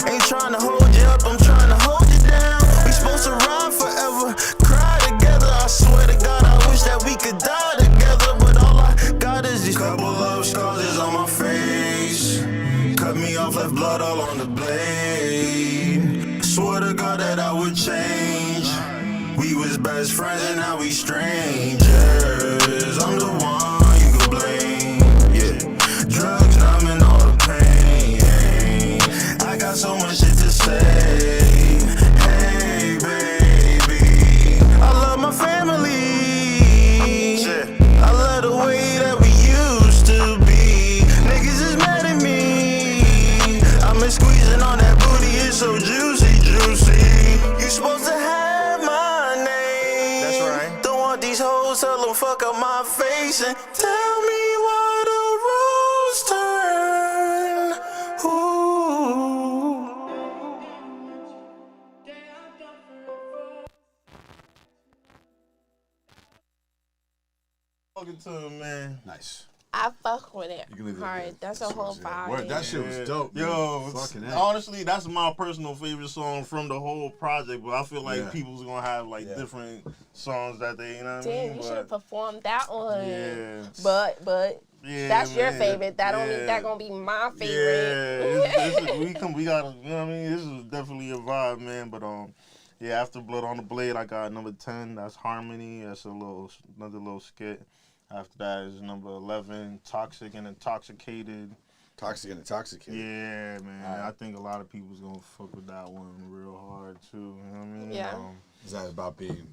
Ain't trying to hold you up, I'm trying to hold you down. We supposed to ride forever, cry together. I swear to God, I wish that we could die together. But all I got is these couple of scars on my face. Cut me off, left blood all on the blade. Swore to God that I would change. We was best friends and now we strangers. I'm the one you can blame. Yeah, drugs numbing all the pain. I got so much shit to say. Hey, baby, I love my family. I love the way that we used to be. Niggas is mad at me. I've been squeezing on that booty, it's so juicy, juicy. You supposed to have my name. That's right. Don't want these hoes, tell them fuck up my face and tell me why the rules turn. talking to him, man. Nice. I fuck with it. You can leave it Hard. there. That's a whole Yeah. vibe. Word, that shit was dope. Yo, Fucking A. honestly, that's my personal favorite song from the whole project. But I feel like Yeah. people's gonna have like different songs that they, you know what I Damn, mean? you should have performed that one. Yeah. But Yeah, that's your man. favorite. That don't mean that gonna be my favorite. Yeah, we gotta, you know what I mean? This is definitely a vibe, man. But yeah, after Blood on the Blade, I got number 10. That's Harmony. That's another little skit. After that is number 11, Toxic and Intoxicated. Toxic and Intoxicated. Yeah, man. I think a lot of people's gonna fuck with that one real hard too. You know what I mean? Yeah. Is that about being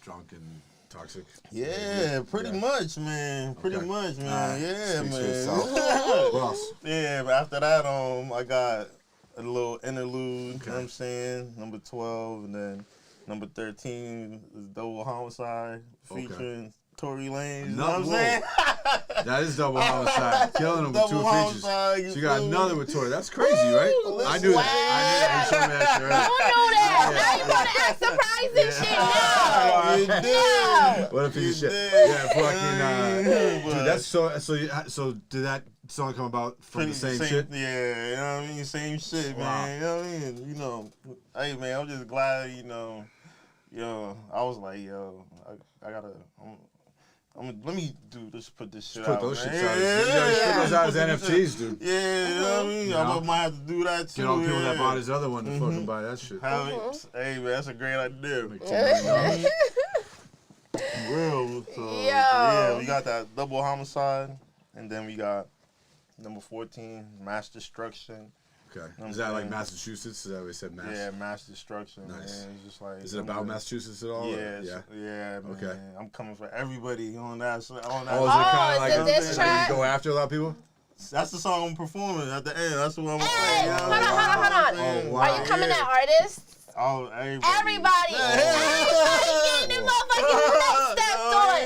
drunk and toxic? Yeah, pretty much, man. Pretty Okay. much, man. Yeah, Speaks for man. itself. What else? Yeah, but after that, I got a little interlude. You know what I'm saying? Number 12, and then number 13 is Double Homicide featuring Tory Lanez. You know what I'm saying? That is Double Homicide. Killing him with Double 2 features. Homicide, So you got feel me? another with Tory. That's crazy, right? I knew that. I knew that. Shit, right? You knew that. Now you gonna act surprising shit now. You did. What a piece of shit. did. Yeah, fucking. Dude, that's so did that song come about from the same shit? Yeah, you know what I mean? Same shit, man. You know what I mean? You know, hey, man, I'm just glad, I was like, I gotta, let me put this shit Put out, those man. shits out. Put those out as NFTs, dude. Yeah, you know what I mean? You know? I might have to do that too. Get all the people that yeah. bought his other one to fucking buy that shit. Hey, man, that's a great idea. Make $10 million. Real. So, Yo. yeah, we got that Double Homicide, and then we got number 14, Mass Destruction. Okay. Is that like Massachusetts? Is that what we said? Yeah, Mass Destruction. Nice. Man. It's just like, Is it about Massachusetts at all? Yeah, Yeah. yeah, man. Okay. I'm coming for everybody on that. Oh, is it On kind of like is it this track? you go after a lot of people? That's the song I'm performing at the end. That's what I'm Hey, saying. hold on. Oh, wow. Are you coming at artists? Oh, everybody. Everybody getting them motherfucking steps on.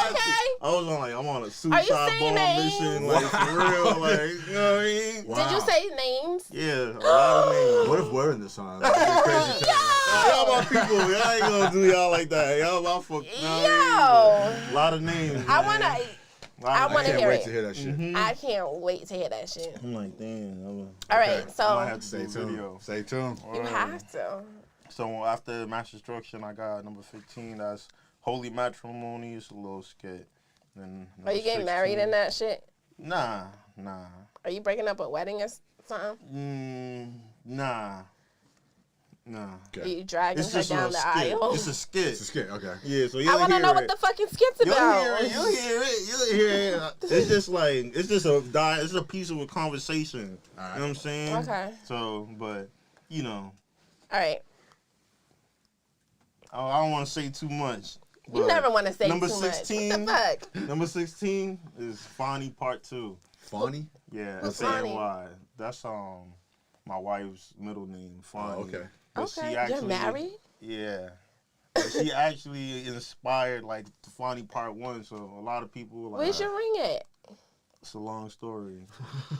Okay. I was on I'm on a Are you suicide saying bomb names? mission, like for real, like you know what I mean? Wow. Did you say names? Yeah, a lot of names. What if we're in this song? That'd be a crazy time. Y'all my people. Y'all ain't gonna do y'all like that. Y'all my fuck. Yo. A lot of names. I man. wanna I hear can't wait it. to hear that shit. I can't wait to hear that shit. I'm like, damn. All right, I might so have to Stay do a tuned. video. Stay tuned. you have to. So after Mass Destruction, I got number 15. That's Holy Matrimony. It's a little skit. Then Are you getting married in that shit? Nah. Are you breaking up a wedding or something? Nah. Are you dragging It's her just down a the skit. aisle? It's a skit. It's a skit, okay. Yeah, so I want to know what the fucking skit's about. You'll hear it. It's just like it's a piece of a conversation. All right. You know what I'm saying? Okay. So, but All right. I don't want to say too much. You but never want to say number too 16, much. What the fuck? Number 16 is Fonny Part 2. Fonny? Yeah, What's F-A-N-Y. That's my wife's middle name, Fonny. Oh, okay. But she Okay. actually, You're married? Yeah. But she actually inspired like the Fonny Part 1, so a lot of people were like, Where's your ring at? it's a long story.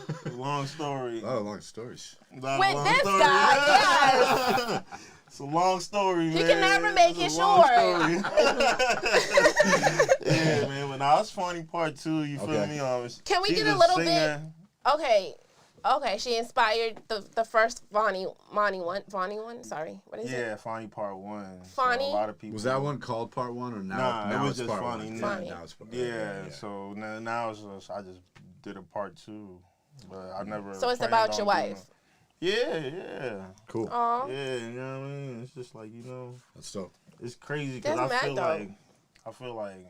It's a long story. A lot of long stories. With this guy, yes. It's a long story, man. You can never make It's it a long short. story. Yeah, man. But now it's Funny Part 2. You feel Okay. me? Can we She's get a little singer. bit? Okay. She inspired the first Vonnie one. Sorry, what is it? Yeah, Funny Part 1. Fonny? So a lot of people. Was that one called Part 1 or now? Nah, now it was it's just part Fonny. 1? Fonny. Now it's part Yeah, so now it's just, I just did a Part 2. But I never. So it's planned about on your doing wife. Yeah. Cool. Aw. Yeah, you know what I mean? It's just like, That's dope. it's crazy because That's I mad feel like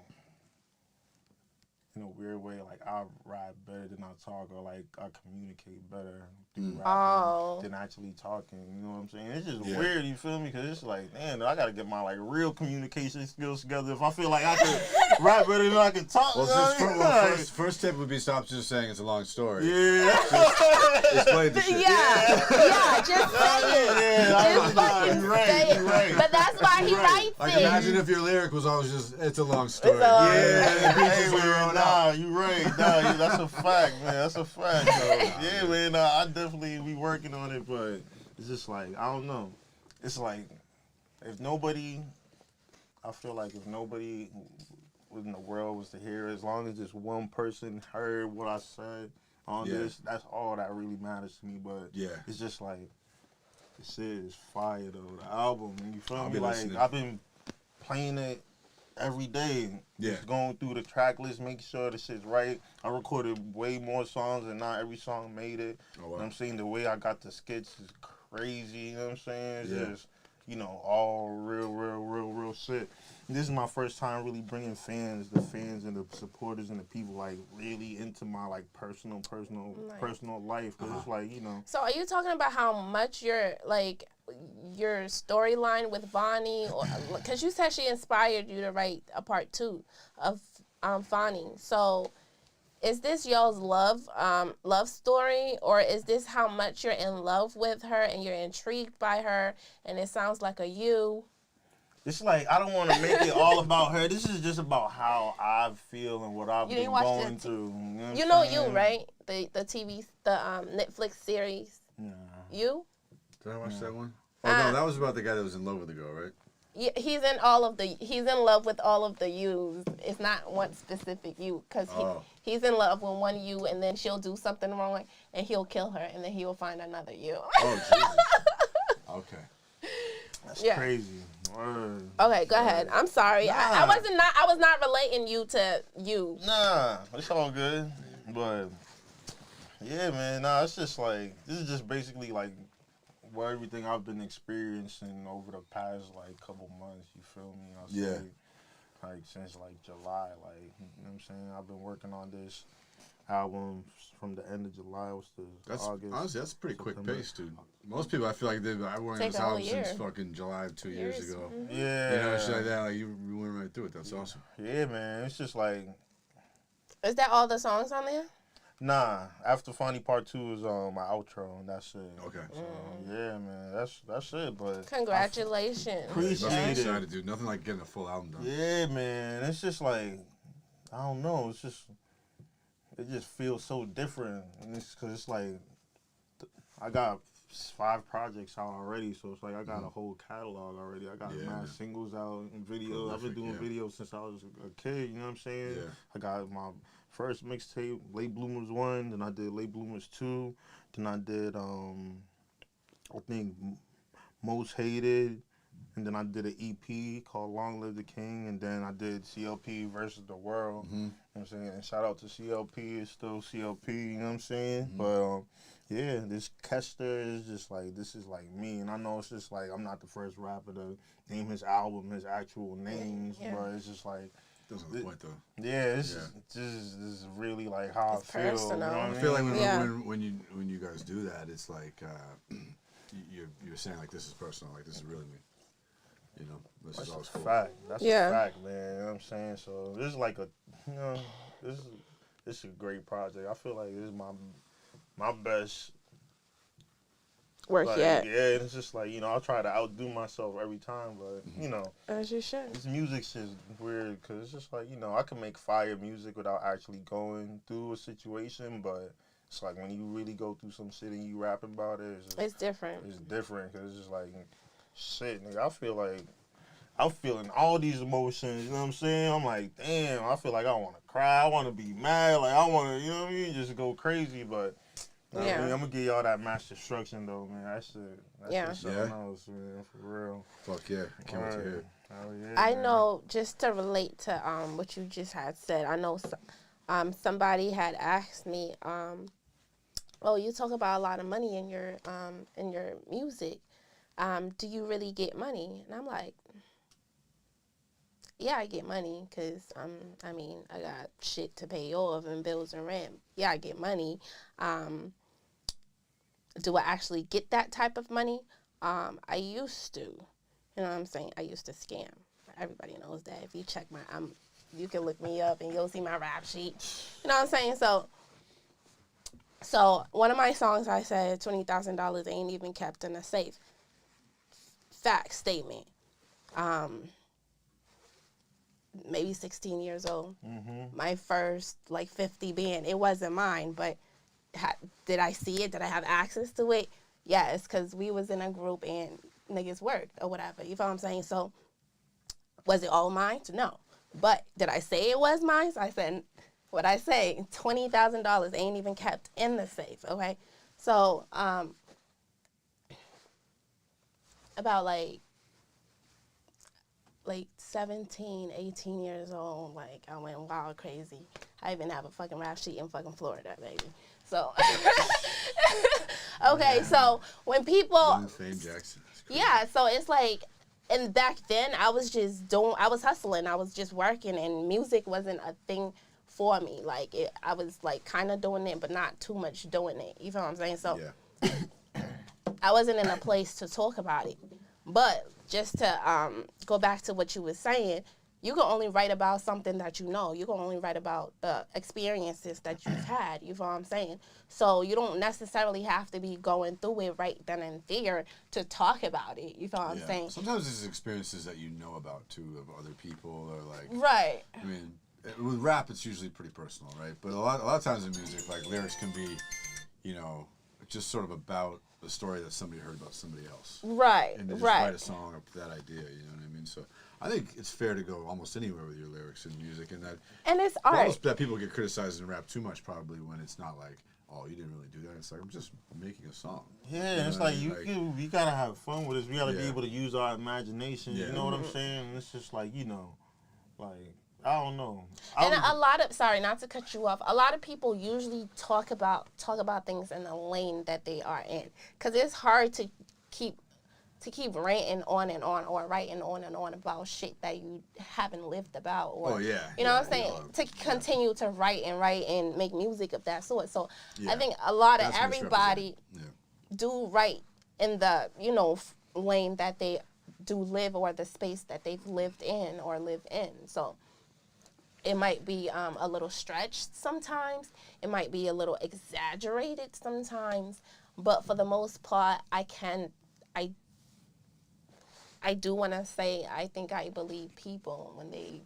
in a weird way, like I rap better than I talk, or like I communicate better through rapping than actually talking. You know what I'm saying? It's just weird. You feel me? Because it's like, damn, I gotta get my like real communication skills together. If I feel like I can rap better than I can talk, Well, you know what I mean? first tip would be stop just saying it's a long story. Yeah. Explain the shit. Yeah, just say it. Just fucking say it. You're right. But that's why he writes Like, it. imagine if your lyric was always just, it's a long story. Hey, man, nah, you right. Nah, that's a fact, man. That's a fact. So, yeah, man, I definitely be working on it, but it's just like, I don't know. It's like, I feel like if nobody in the world was to hear. As long as just one person heard what I said on this, that's all that really matters to me. But it's just like, the shit is fire though. The album, you feel me? Like I've been playing it every day. Just going through the track list, making sure the shit's right. I recorded way more songs and not every song made it. You know what I'm saying? The way I got the skits is crazy, you know what I'm saying? It's just, you know, all real shit. This is my first time really bringing the fans and the supporters and the people like really into my like personal life. Cause it's like, you know. So are you talking about how much your storyline with Bonnie, because you said she inspired you to write a part 2 of Bonnie. So is this y'all's love story, or is this how much you're in love with her and you're intrigued by her and it sounds like a you? It's like, I don't want to make it all about her. This is just about how I feel and what I've been going through. You know You, right? The TV, the Netflix series. Nah. You? Did I watch that one? Oh, no, that was about the guy that was in love with the girl, right? Yeah, he's in love with all of the yous. It's not one specific you, because he's in love with one you, and then she'll do something wrong, and he'll kill her, and then he will find another you. Oh, Jesus. Okay. That's crazy. Word. Okay, go ahead. I'm sorry. Nah. I was not relating you to you. Nah, it's all good. But yeah, man, it's just like, this is just basically like what everything I've been experiencing over the past like couple months, you feel me? I'll say, like since like July, like, you know what I'm saying? I've been working on this album from the end of July to August. Honestly, that's a pretty quick pace, dude. Most people, I feel like they've been working on this album since fucking July of 2 years ago. Mm-hmm. Yeah. You know, shit like that. Like, you went right through it. That's awesome. Yeah, man. It's just like... Is that all the songs on there? Nah. After Funny Part 2 is my outro, and that's it. Okay. So, yeah, man. That's it, but... Congratulations. Appreciate That's it. excited, dude. Nothing like getting a full album done. Yeah, man. It's just like... I don't know. It's just... It just feels so different. And it's because it's like... I got 5 projects out already, so it's like I got a whole catalog already. I got mad singles out and videos. I've been doing videos since I was a kid, you know what I'm saying? Yeah. I got my first mixtape, Late Bloomers 1, then I did Late Bloomers 2, then I did, I think, Most Hated, and then I did an EP called Long Live the King, and then I did CLP versus the World, you know what I'm saying? And shout out to CLP, it's still CLP, you know what I'm saying? But, yeah, this Kester is just like, this is like me. And I know it's just like, I'm not the first rapper to name his album his actual names, but it's just like. That's on the point, though. Yeah, this is really like how I feel. Personal. You know what I mean? I feel like when you guys do that, it's like you're saying like, this is personal, like this is really me. You know, this is always cool. Fact. That's a fact, man. You know what I'm saying? So this is like this is a great project. I feel like this is my best work yet. Yeah, it's just like, you know, I'll try to outdo myself every time, but, you know. As you should. This music shit is weird, because it's just like, you know, I can make fire music without actually going through a situation, but it's like when you really go through some shit and you rapping about it, it's different. It's different, because it's just like, shit, nigga, I feel like I'm feeling all these emotions, you know what I'm saying? I'm like, damn, I feel like I want to cry, I want to be mad, like I want to, you know what I mean, just go crazy, but... I mean, I'm gonna give y'all that Mass Destruction though, man. That shit something else, man, for real. Fuck yeah, can't wait to hear it. I know, just to relate to what you just had said, I know somebody had asked me, oh, you talk about a lot of money in your music. Do you really get money? And I'm like, yeah, I get money because I mean, I got shit to pay off and bills and rent. Yeah, I get money. Do I actually get that type of money? I used to. You know what I'm saying? I used to scam. Everybody knows that. If you check you can look me up and you'll see my rap sheet. You know what I'm saying? So one of my songs, I said $20,000 ain't even kept in a safe. Fact statement. Maybe 16 years old. My first, 50 band. It wasn't mine, but did I see it? Did I have access to it? Yes, because we was in a group and niggas worked or whatever. You feel what I'm saying? So, was it all mine? No. But did I say it was mine? I said, what I say, $20,000 ain't even kept in the safe, okay? So, about like 17, 18 years old, like I went wild crazy. I even have a fucking rap sheet in fucking Florida, baby. So, okay, so when people, Fame Jackson. yeah, so it's like, and back then I was hustling, I was just working, and music wasn't a thing for me. Like, I was like kind of doing it, but not too much doing it. You feel what I'm saying? So, yeah. I wasn't in a place to talk about it. But just to go back to what you were saying, you can only write about something that you know. You can only write about the experiences that you've had. You feel what I'm saying? So you don't necessarily have to be going through it right then and there to talk about it. You feel what I'm saying? Sometimes it's experiences that you know about, too, of other people or, like... Right. I mean, with rap, it's usually pretty personal, right? But a lot of times in music, like, lyrics can be, you know, just sort of about the story that somebody heard about somebody else. Right, and they just right. write a song up that idea, you know what I mean? So I think it's fair to go almost anywhere with your lyrics and music, and that. And it's art. Almost that people get criticized in rap too much, probably, when it's not like, oh, you didn't really do that. It's like, I'm just making a song. Yeah, you know it's what I like, mean? we gotta have fun with this. We gotta be Yeah. able to use our imagination. Yeah. You know what I'm saying? It's just like, you know, like, I don't know. And a lot of, sorry, not to cut you off, a lot of people usually talk about things in the lane that they are in, because it's hard to keep ranting on and on or writing on and on about shit that you haven't lived about, or you know what I'm saying, to continue to write and make music of that sort. So I think a lot of everybody do write in the, you know, lane that they do live, or the space that they've lived in or live in. So it might be a little stretched sometimes. It might be a little exaggerated sometimes. But for the most part, I do want to say, I think I believe people when they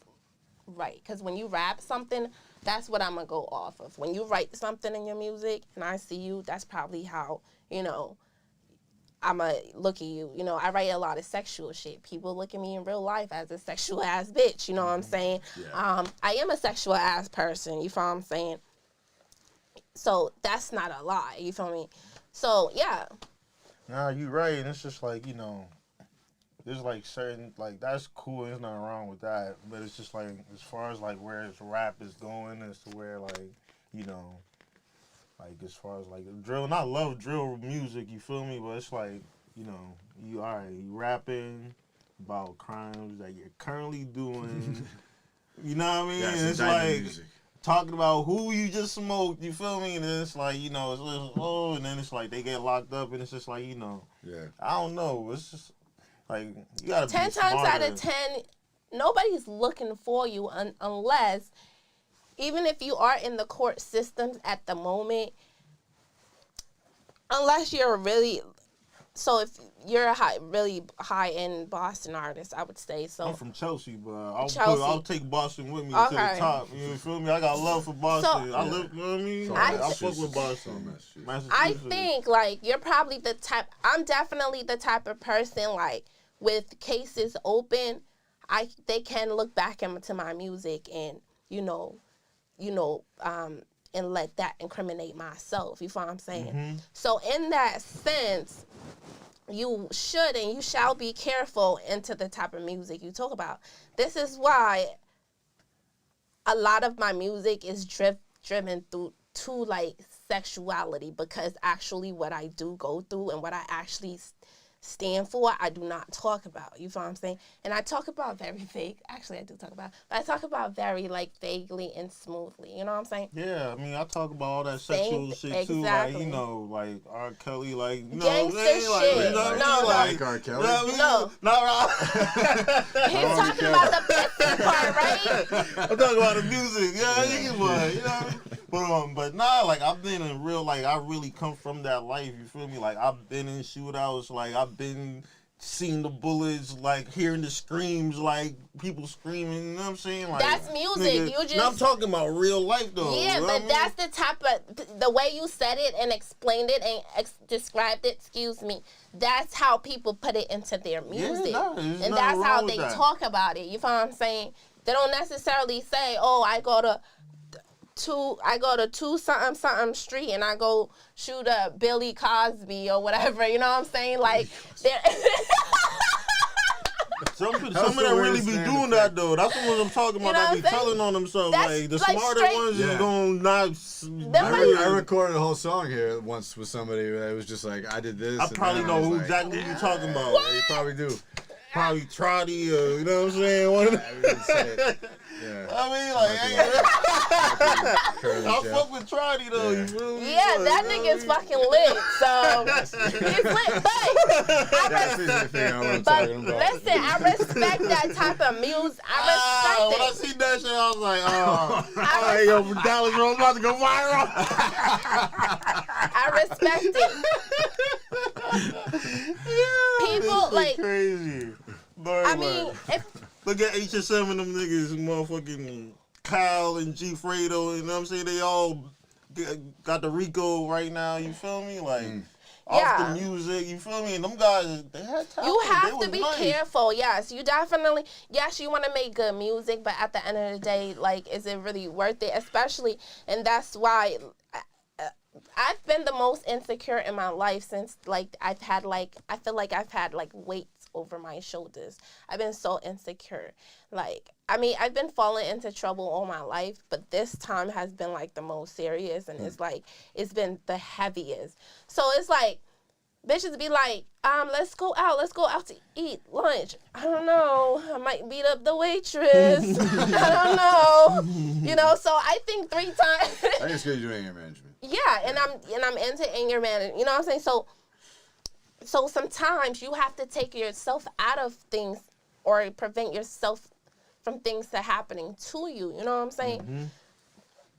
write. Because when you rap something, that's what I'm going to go off of. When you write something in your music and I see you, that's probably how, you know, I'm going to look at you. You know, I write a lot of sexual shit. People look at me in real life as a sexual ass bitch. You know what I'm saying? Yeah. I am a sexual ass person. You feel what I'm saying? So that's not a lie. You feel me? So, yeah. Nah, you right. And it's just like, you know, there's like certain, like, that's cool. There's nothing wrong with that. But it's just like, as far as like where his rap is going, as to where, like, you know, like, as far as, like, drill, and I love drill music, you feel me? But it's like, you know, you rapping about crimes that you're currently doing. You know what I mean? Yeah, it's like music. Talking about who you just smoked, you feel me? And then it's like, you know, it's and then it's like they get locked up, and it's just like, you know, I don't know. It's just like, you gotta 10 be times smarter. out of 10, nobody's looking for you unless, even if you are in the court systems at the moment, unless you're really, so if you're a really high-end Boston artist, I would say. So I'm from Chelsea, but I'll take Boston with me to the top. You feel me? I got love for Boston. So, I live, you know what I mean? I fuck with Boston. I think, like, you're probably the type, I'm definitely the type of person, like, with cases open, they can look back into my music and, you know, and let that incriminate myself. You feel what I'm saying? Mm-hmm. So in that sense, you should and you shall be careful into the type of music you talk about. This is why a lot of my music is driven through to, like, sexuality, because actually what I do go through and what I actually stand for, I do not talk about. You feel what I'm saying? And I talk about very vague. Actually, I do talk about, but I talk about very, like, vaguely and smoothly. You know what I'm saying? Yeah, I mean, I talk about all that sexual shit too. Like, you know, like R. Kelly, like, you know, gangster shit. Like, you know what I mean? Like R. Kelly. No. He's talking about the pissing part, right? I'm talking about the music. Yeah, you know what I mean? But nah, like, I've been in real, like, I really come from that life, you feel me? Like, I've been in shootouts, like, I've been seeing the bullets, like, hearing the screams, like, people screaming, you know what I'm saying? Like, that's music. Nigga, you just... Now I'm talking about real life, though. Yeah, you know but that's the type of, the way you said it and explained it and described it, that's how people put it into their music. Yeah, and that's how they talk about it. You feel what I'm saying? They don't necessarily say, oh, I go to 2 something street and I go shoot up Billy Cosby or whatever. You know what I'm saying? Like, some of them really be doing that though. That's what I'm talking about. They be telling on themselves. Like the smarter ones is gonna not. I recorded a whole song here once with somebody. It was just like I did this. I probably know who exactly you talking about. Yeah, you probably do. Probably Trotty, you know what I'm saying? One of them. Yeah. I mean, I fuck with Trotty though. You feel me? Yeah, that nigga's fucking lit. So he's lit, but listen, I respect that type of music. I respect it. When I see that shit, I was like, hey, yo, Dallas, bro, I'm about to go viral. I respect it. People like crazy. I mean, if look at HSM and them niggas, motherfucking Kyle and G Fredo, you know what I'm saying? They all got the Rico right now, you feel me? Like, off the music, you feel me? And them guys, they had talent. You have to be careful, yes. You definitely, yes, you want to make good music, but at the end of the day, like, is it really worth it? Especially, and that's why I've been the most insecure in my life since, like, I feel like I've had, like, weights over my shoulders. I've been so insecure. Like, I mean, I've been falling into trouble all my life, but this time has been, like, the most serious, and it's, like, it's been the heaviest. So it's, like, bitches be like, let's go out to eat lunch. I don't know. I might beat up the waitress. I don't know. You know, so I think 3 times. I think it's good you're doing anger management. Yeah, and I'm into anger management. You know what I'm saying? So sometimes you have to take yourself out of things or prevent yourself from things that happening to you. You know what I'm saying? Mm-hmm.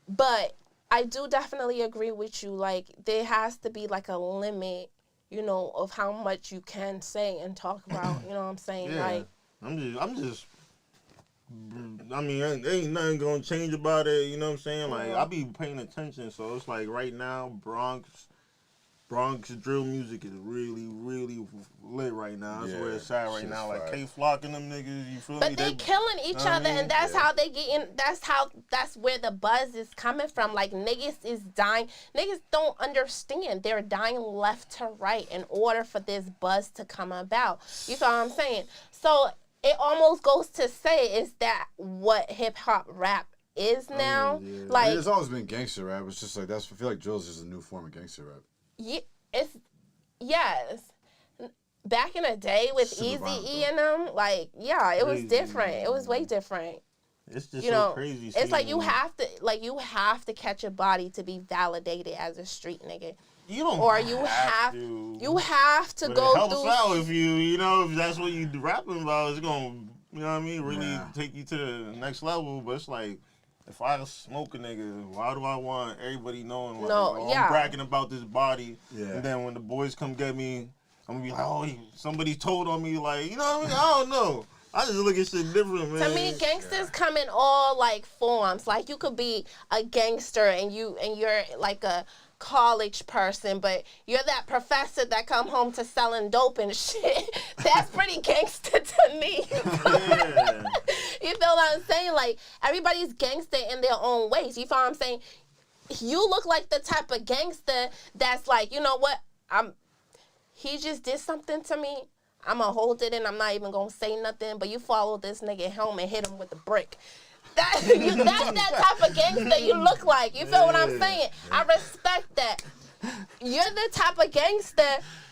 But I do definitely agree with you. Like, there has to be, like, a limit, you know, of how much you can say and talk about. You know what I'm saying? Yeah. Like, I'm just. I mean, ain't nothing gonna change about it. You know what I'm saying? Like, I be paying attention, so it's like right now, Bronx drill music is really, really lit right now. That's where it's at right now. Like K-Flock and them niggas, you feel me? But they killing each other, and that's how they get in. That's where the buzz is coming from. Like, niggas is dying. Niggas don't understand. They're dying left to right in order for this buzz to come about. You feel what I'm saying? So it almost goes to say, is that what hip hop rap is now? Like, I mean, it's always been gangster rap. It's just like I feel like drill is just a new form of gangster rap. Yeah, yes. Back in the day with Eazy-E and them, like, yeah, it was different. It was way different. It's just so crazy. It's like you have to catch a body to be validated as a street nigga. You don't, or you have to but go it helps through. Out if if that's what you rapping about, it's gonna, you know what I mean, really take you to the next level. But it's like, if I smoke a nigga, why do I want everybody knowing? Like, I'm bragging about this body, and then when the boys come get me, I'm gonna be like, oh, somebody told on me, like, you know what I mean? I don't know. I just look at shit different, man. To me, gangsters come in all, like, forms. Like, you could be a gangster and you're like a college person, but you're that professor that come home to selling dope and shit. That's pretty gangster to me. Yeah. You feel what I'm saying? Like, everybody's gangster in their own ways. You feel what I'm saying? You look like the type of gangster that's like, you know what? He just did something to me. I'm going to hold it and I'm not even going to say nothing, but you follow this nigga home and hit him with a brick. That's that type of gangster you look like. You feel what I'm saying? I respect that. You're the type of gangster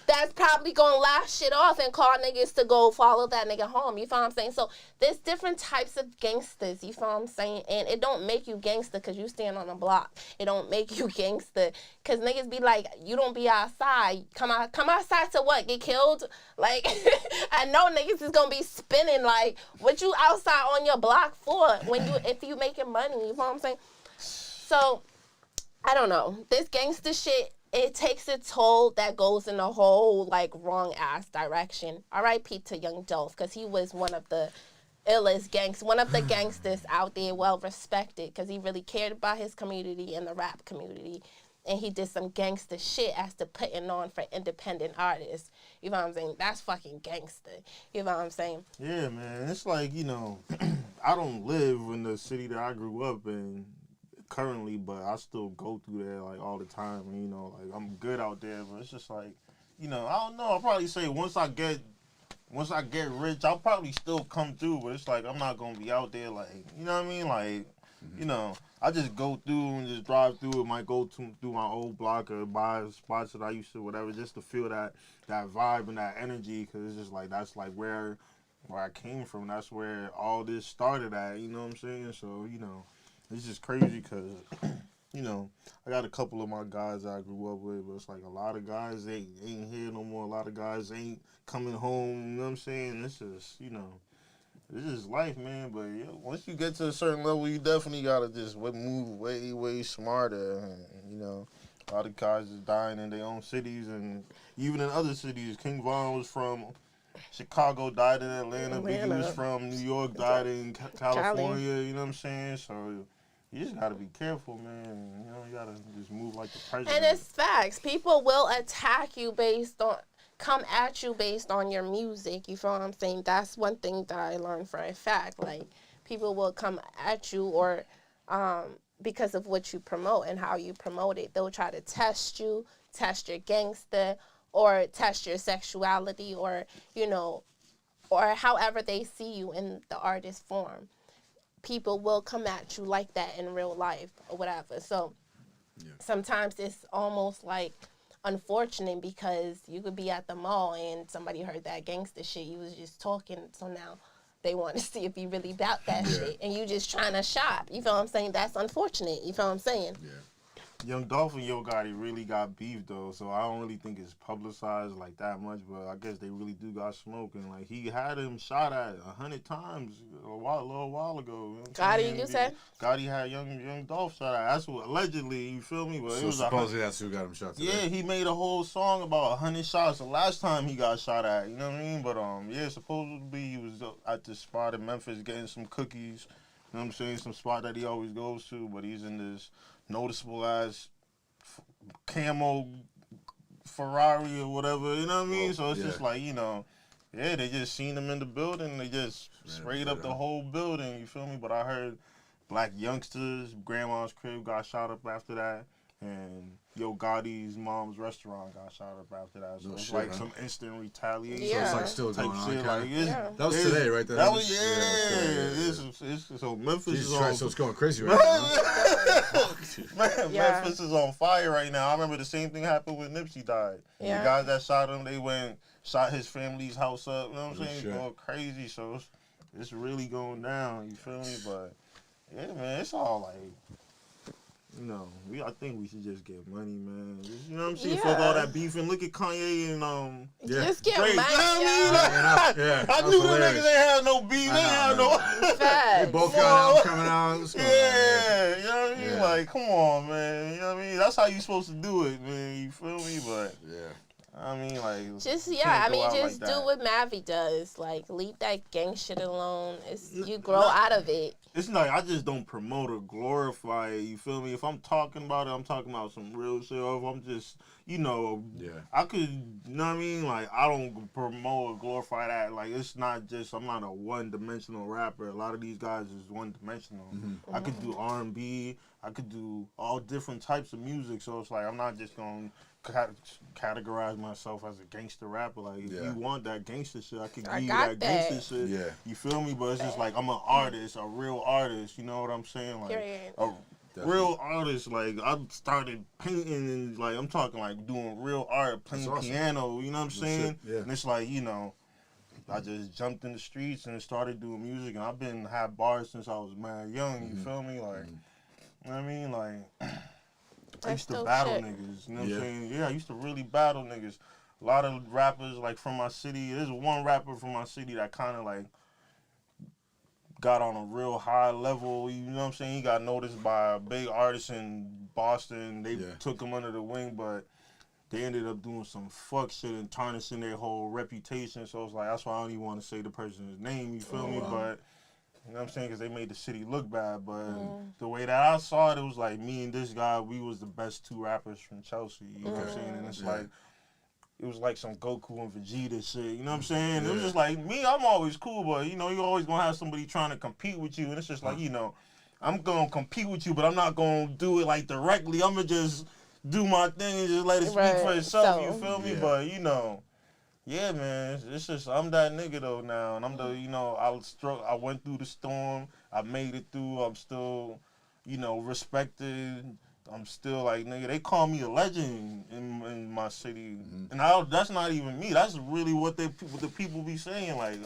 that's probably going to laugh shit off and call niggas to go follow that nigga home. You feel what I'm saying? So there's different types of gangsters. You feel what I'm saying? And it don't make you gangster because you stand on the block. It don't make you gangster because niggas be like, you don't be outside. Come outside to what? Get killed? Like, I know niggas is going to be spinning like, what you outside on your block for if you making money? You feel what I'm saying? So, I don't know. This gangster shit, it takes a toll that goes in a whole, like, wrong-ass direction. R.I.P. to Young Dolph, because he was one of the illest gangsters out there, well-respected, because he really cared about his community and the rap community. and he did some gangster shit as to putting on for independent artists. You know what I'm saying? That's fucking gangster. You know what I'm saying? Yeah, man. It's like, you know, I don't live in the city that I grew up in currently, but I still go through there, like, all the time. And, you know, like, I'm good out there, but it's just like, you know, I don't know. I'll probably say once I get rich, I'll probably still come through, but it's like I'm not going to be out there, like, you know what I mean? Like, you know, I just go through and just drive through. It might go through my old block or buy spots that I used to, whatever, just to feel that vibe and that energy, because it's just like that's like where I came from. That's where all this started at, you know what I'm saying? So, you know, it's just crazy because, you know, I got a couple of my guys that I grew up with, but it's like a lot of guys ain't here no more. A lot of guys ain't coming home, you know what I'm saying? This is, you know, this is life, man. But yeah, once you get to a certain level, you definitely gotta just move way, way smarter. And, you know, a lot of guys is dying in their own cities and even in other cities. King Von was from Chicago, died in Atlanta. Biggie was from New York, died in California. You know what I'm saying? So you just gotta be careful, man. You know, you gotta just move like the president. And it's facts. People will attack you come at you based on your music. You feel what I'm saying? That's one thing that I learned for a fact. Like, people will come at you or because of what you promote and how you promote it. They'll try to test you, test your gangster, or test your sexuality, or, you know, or however they see you in the artist form. People will come at you like that in real life or whatever. So sometimes it's almost like unfortunate because you could be at the mall and somebody heard that gangster shit you was just talking, so now they want to see if you really about that shit and you just trying to shop. You feel what I'm saying? That's unfortunate. You feel what I'm saying? Yeah. Young Dolph and Yo Gotti really got beef though, so I don't really think it's publicized like that much. But I guess they really do got smoke, and like he had him shot at 100 times a little while ago. You know Gotti, you said? Gotti had young Dolph shot at. That's what allegedly. You feel me? But So it was supposedly that's who got him shot today. Yeah, he made a whole song about 100 shots the last time he got shot at. You know what I mean? But yeah, supposedly he was at this spot in Memphis getting some cookies. You know what I'm saying? Some spot that he always goes to, but he's in this noticeable ass camo Ferrari or whatever, you know what I mean? So it's just like, you know, yeah, they just seen him in the building, they just sprayed up the whole building, you feel me? But I heard black youngsters, grandma's crib got shot up after that, and Yo Gotti's mom's restaurant got shot up after that. So it's like some instant retaliation. Yeah. So it's like still going on. Shit. Like, that was today, right? That was, so Memphis Jesus is on. Christ, so it's going crazy right now. Man, Memphis is on fire right now. I remember the same thing happened when Nipsey died. Yeah. The guys that shot him, they shot his family's house up. You know what I'm saying? Shit. Going crazy. So it's really going down. You feel me? But yeah, man, it's all like, you know, I think we should just get money, man. You know what I'm saying? Yeah. Fuck all that beef and look at Kanye and Just get Drake. money. You know what I mean? Like, I knew the niggas ain't have no beef. They ain't have no. They both got albums coming out. What's going on, Yeah, you know what I mean? Yeah. Like, come on, man. You know what I mean? That's how you supposed to do it, man. You feel me? But yeah. I mean, like, Just you can't go out just like do that. what Mavi does. Like, leave that gang shit alone. You grow out of it. It's like I just don't promote or glorify it. You feel me? If I'm talking about it, I'm talking about some real shit. Or if I'm just, you know, I could, you know what I mean? Like, I don't promote or glorify that. Like, it's not just, I'm not a one-dimensional rapper. A lot of these guys is one-dimensional. Mm-hmm. I could do R&B. I could do all different types of music. So it's like I'm not just going to categorize myself as a gangster rapper. Like, if you want that gangster shit, I could give you that gangster shit. Yeah. You feel me? But it's just like I'm an artist, a real artist. You know what I'm saying? Like a real artist. Like I started painting and like I'm talking like doing real art, playing piano. You know what I'm saying? Yeah. And it's like, you know, I just jumped in the streets and started doing music, and I've been had bars since I was mad young. You feel me? Like, you know what I mean? Like. I used to battle niggas, you know what I'm saying? Yeah, I used to really battle niggas. A lot of rappers, like, from my city. There's one rapper from my city that kind of, like, got on a real high level, you know what I'm saying? He got noticed by a big artist in Boston. They took him under the wing, but they ended up doing some fuck shit and tarnishing their whole reputation. So it's like, that's why I don't even want to say the person's name, you feel me? But You know what I'm saying? Because they made the city look bad. But the way that I saw it, it was like me and this guy, we was the best 2 rappers from Chelsea. You know what I'm saying? And it's like, it was like some Goku and Vegeta shit. You know what I'm saying? It was just like, me, I'm always cool, but, you know, you're always going to have somebody trying to compete with you. And it's just like, you know, I'm going to compete with you, but I'm not going to do it, like, directly. I'm going to just do my thing and just let it speak for itself. You feel me? But, you know, yeah, man, it's just, I'm that nigga, though, now. And I'm the, you know, I went through the storm. I made it through. I'm still, you know, respected. I'm still like, nigga, they call me a legend in my city. And that's not even me. That's really what the people be saying. Like,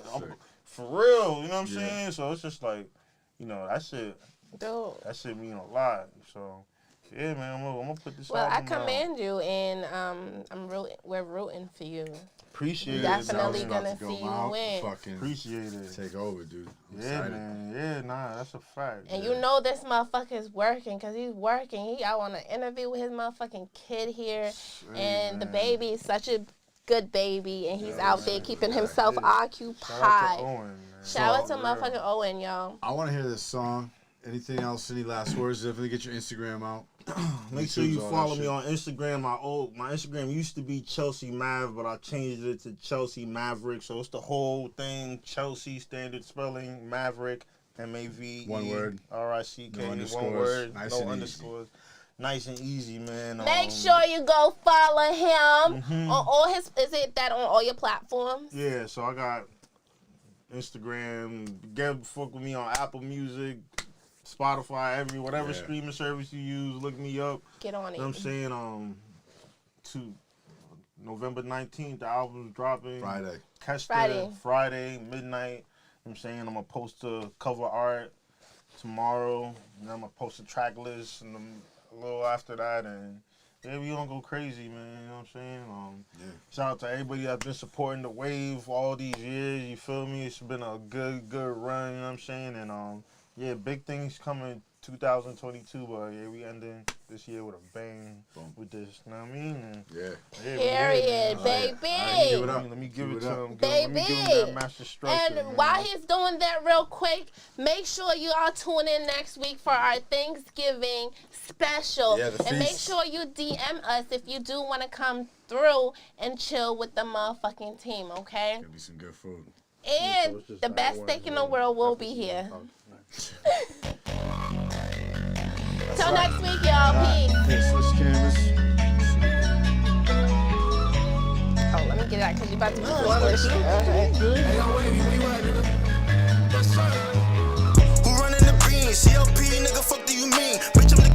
for real, you know what I'm saying? So it's just like, you know, that shit mean a lot. So, yeah, man, I'm gonna put this Well, I album commend you, and we're rooting for you. Appreciate it. Definitely gonna see you win. Appreciate it. Take over, dude. I'm excited. Man. Yeah, nah, that's a fact. And you know this motherfucker's working, because he's working. He out on an interview with his motherfucking kid here. And the baby is such a good baby, and he's out there keeping himself occupied. Shout out to motherfucking Owen, y'all. I want to hear this song. Anything else? Any last words? Definitely get your Instagram out. Make sure you follow me on Instagram. My Instagram used to be Chelsea Mav, but I changed it to Chelsea Maverick. So it's the whole thing. Chelsea standard spelling, Maverick, M-A-V-E. One word. R-I-C-K. No one word. Nice no and underscores. Nice and easy, man. Make sure you go follow him on all his. Is it that on all your platforms? Yeah. So I got Instagram. Fuck with me on Apple Music, Spotify, whatever streaming service you use, look me up. Get on it. You know what I'm saying? November 19th, the album's dropping. Friday, midnight. You know what I'm saying? I'm going to post the cover art tomorrow. And I'm going to post the track list and a little after that. And yeah, we gonna go crazy, man. You know what I'm saying? Shout out to everybody that's been supporting the wave all these years. You feel me? It's been a good run. You know what I'm saying? And yeah, big things coming 2022, but yeah, we ending this year with a bang with this. You know what I mean? And Period, baby. Let me give it to him. Baby. Let me give him that master structure. And while he's doing that real quick, make sure you all tune in next week for our Thanksgiving special. Yeah, and make sure you DM us if you do want to come through and chill with the motherfucking team, okay? Gonna be some good food. And the best steak in the world will be here. Till next week, y'all. Peace. Switch cameras. Oh, let me get it out because you're about to be doing this shit. Who running the beans? CLP, nigga, fuck do you mean? Bitch, I'm the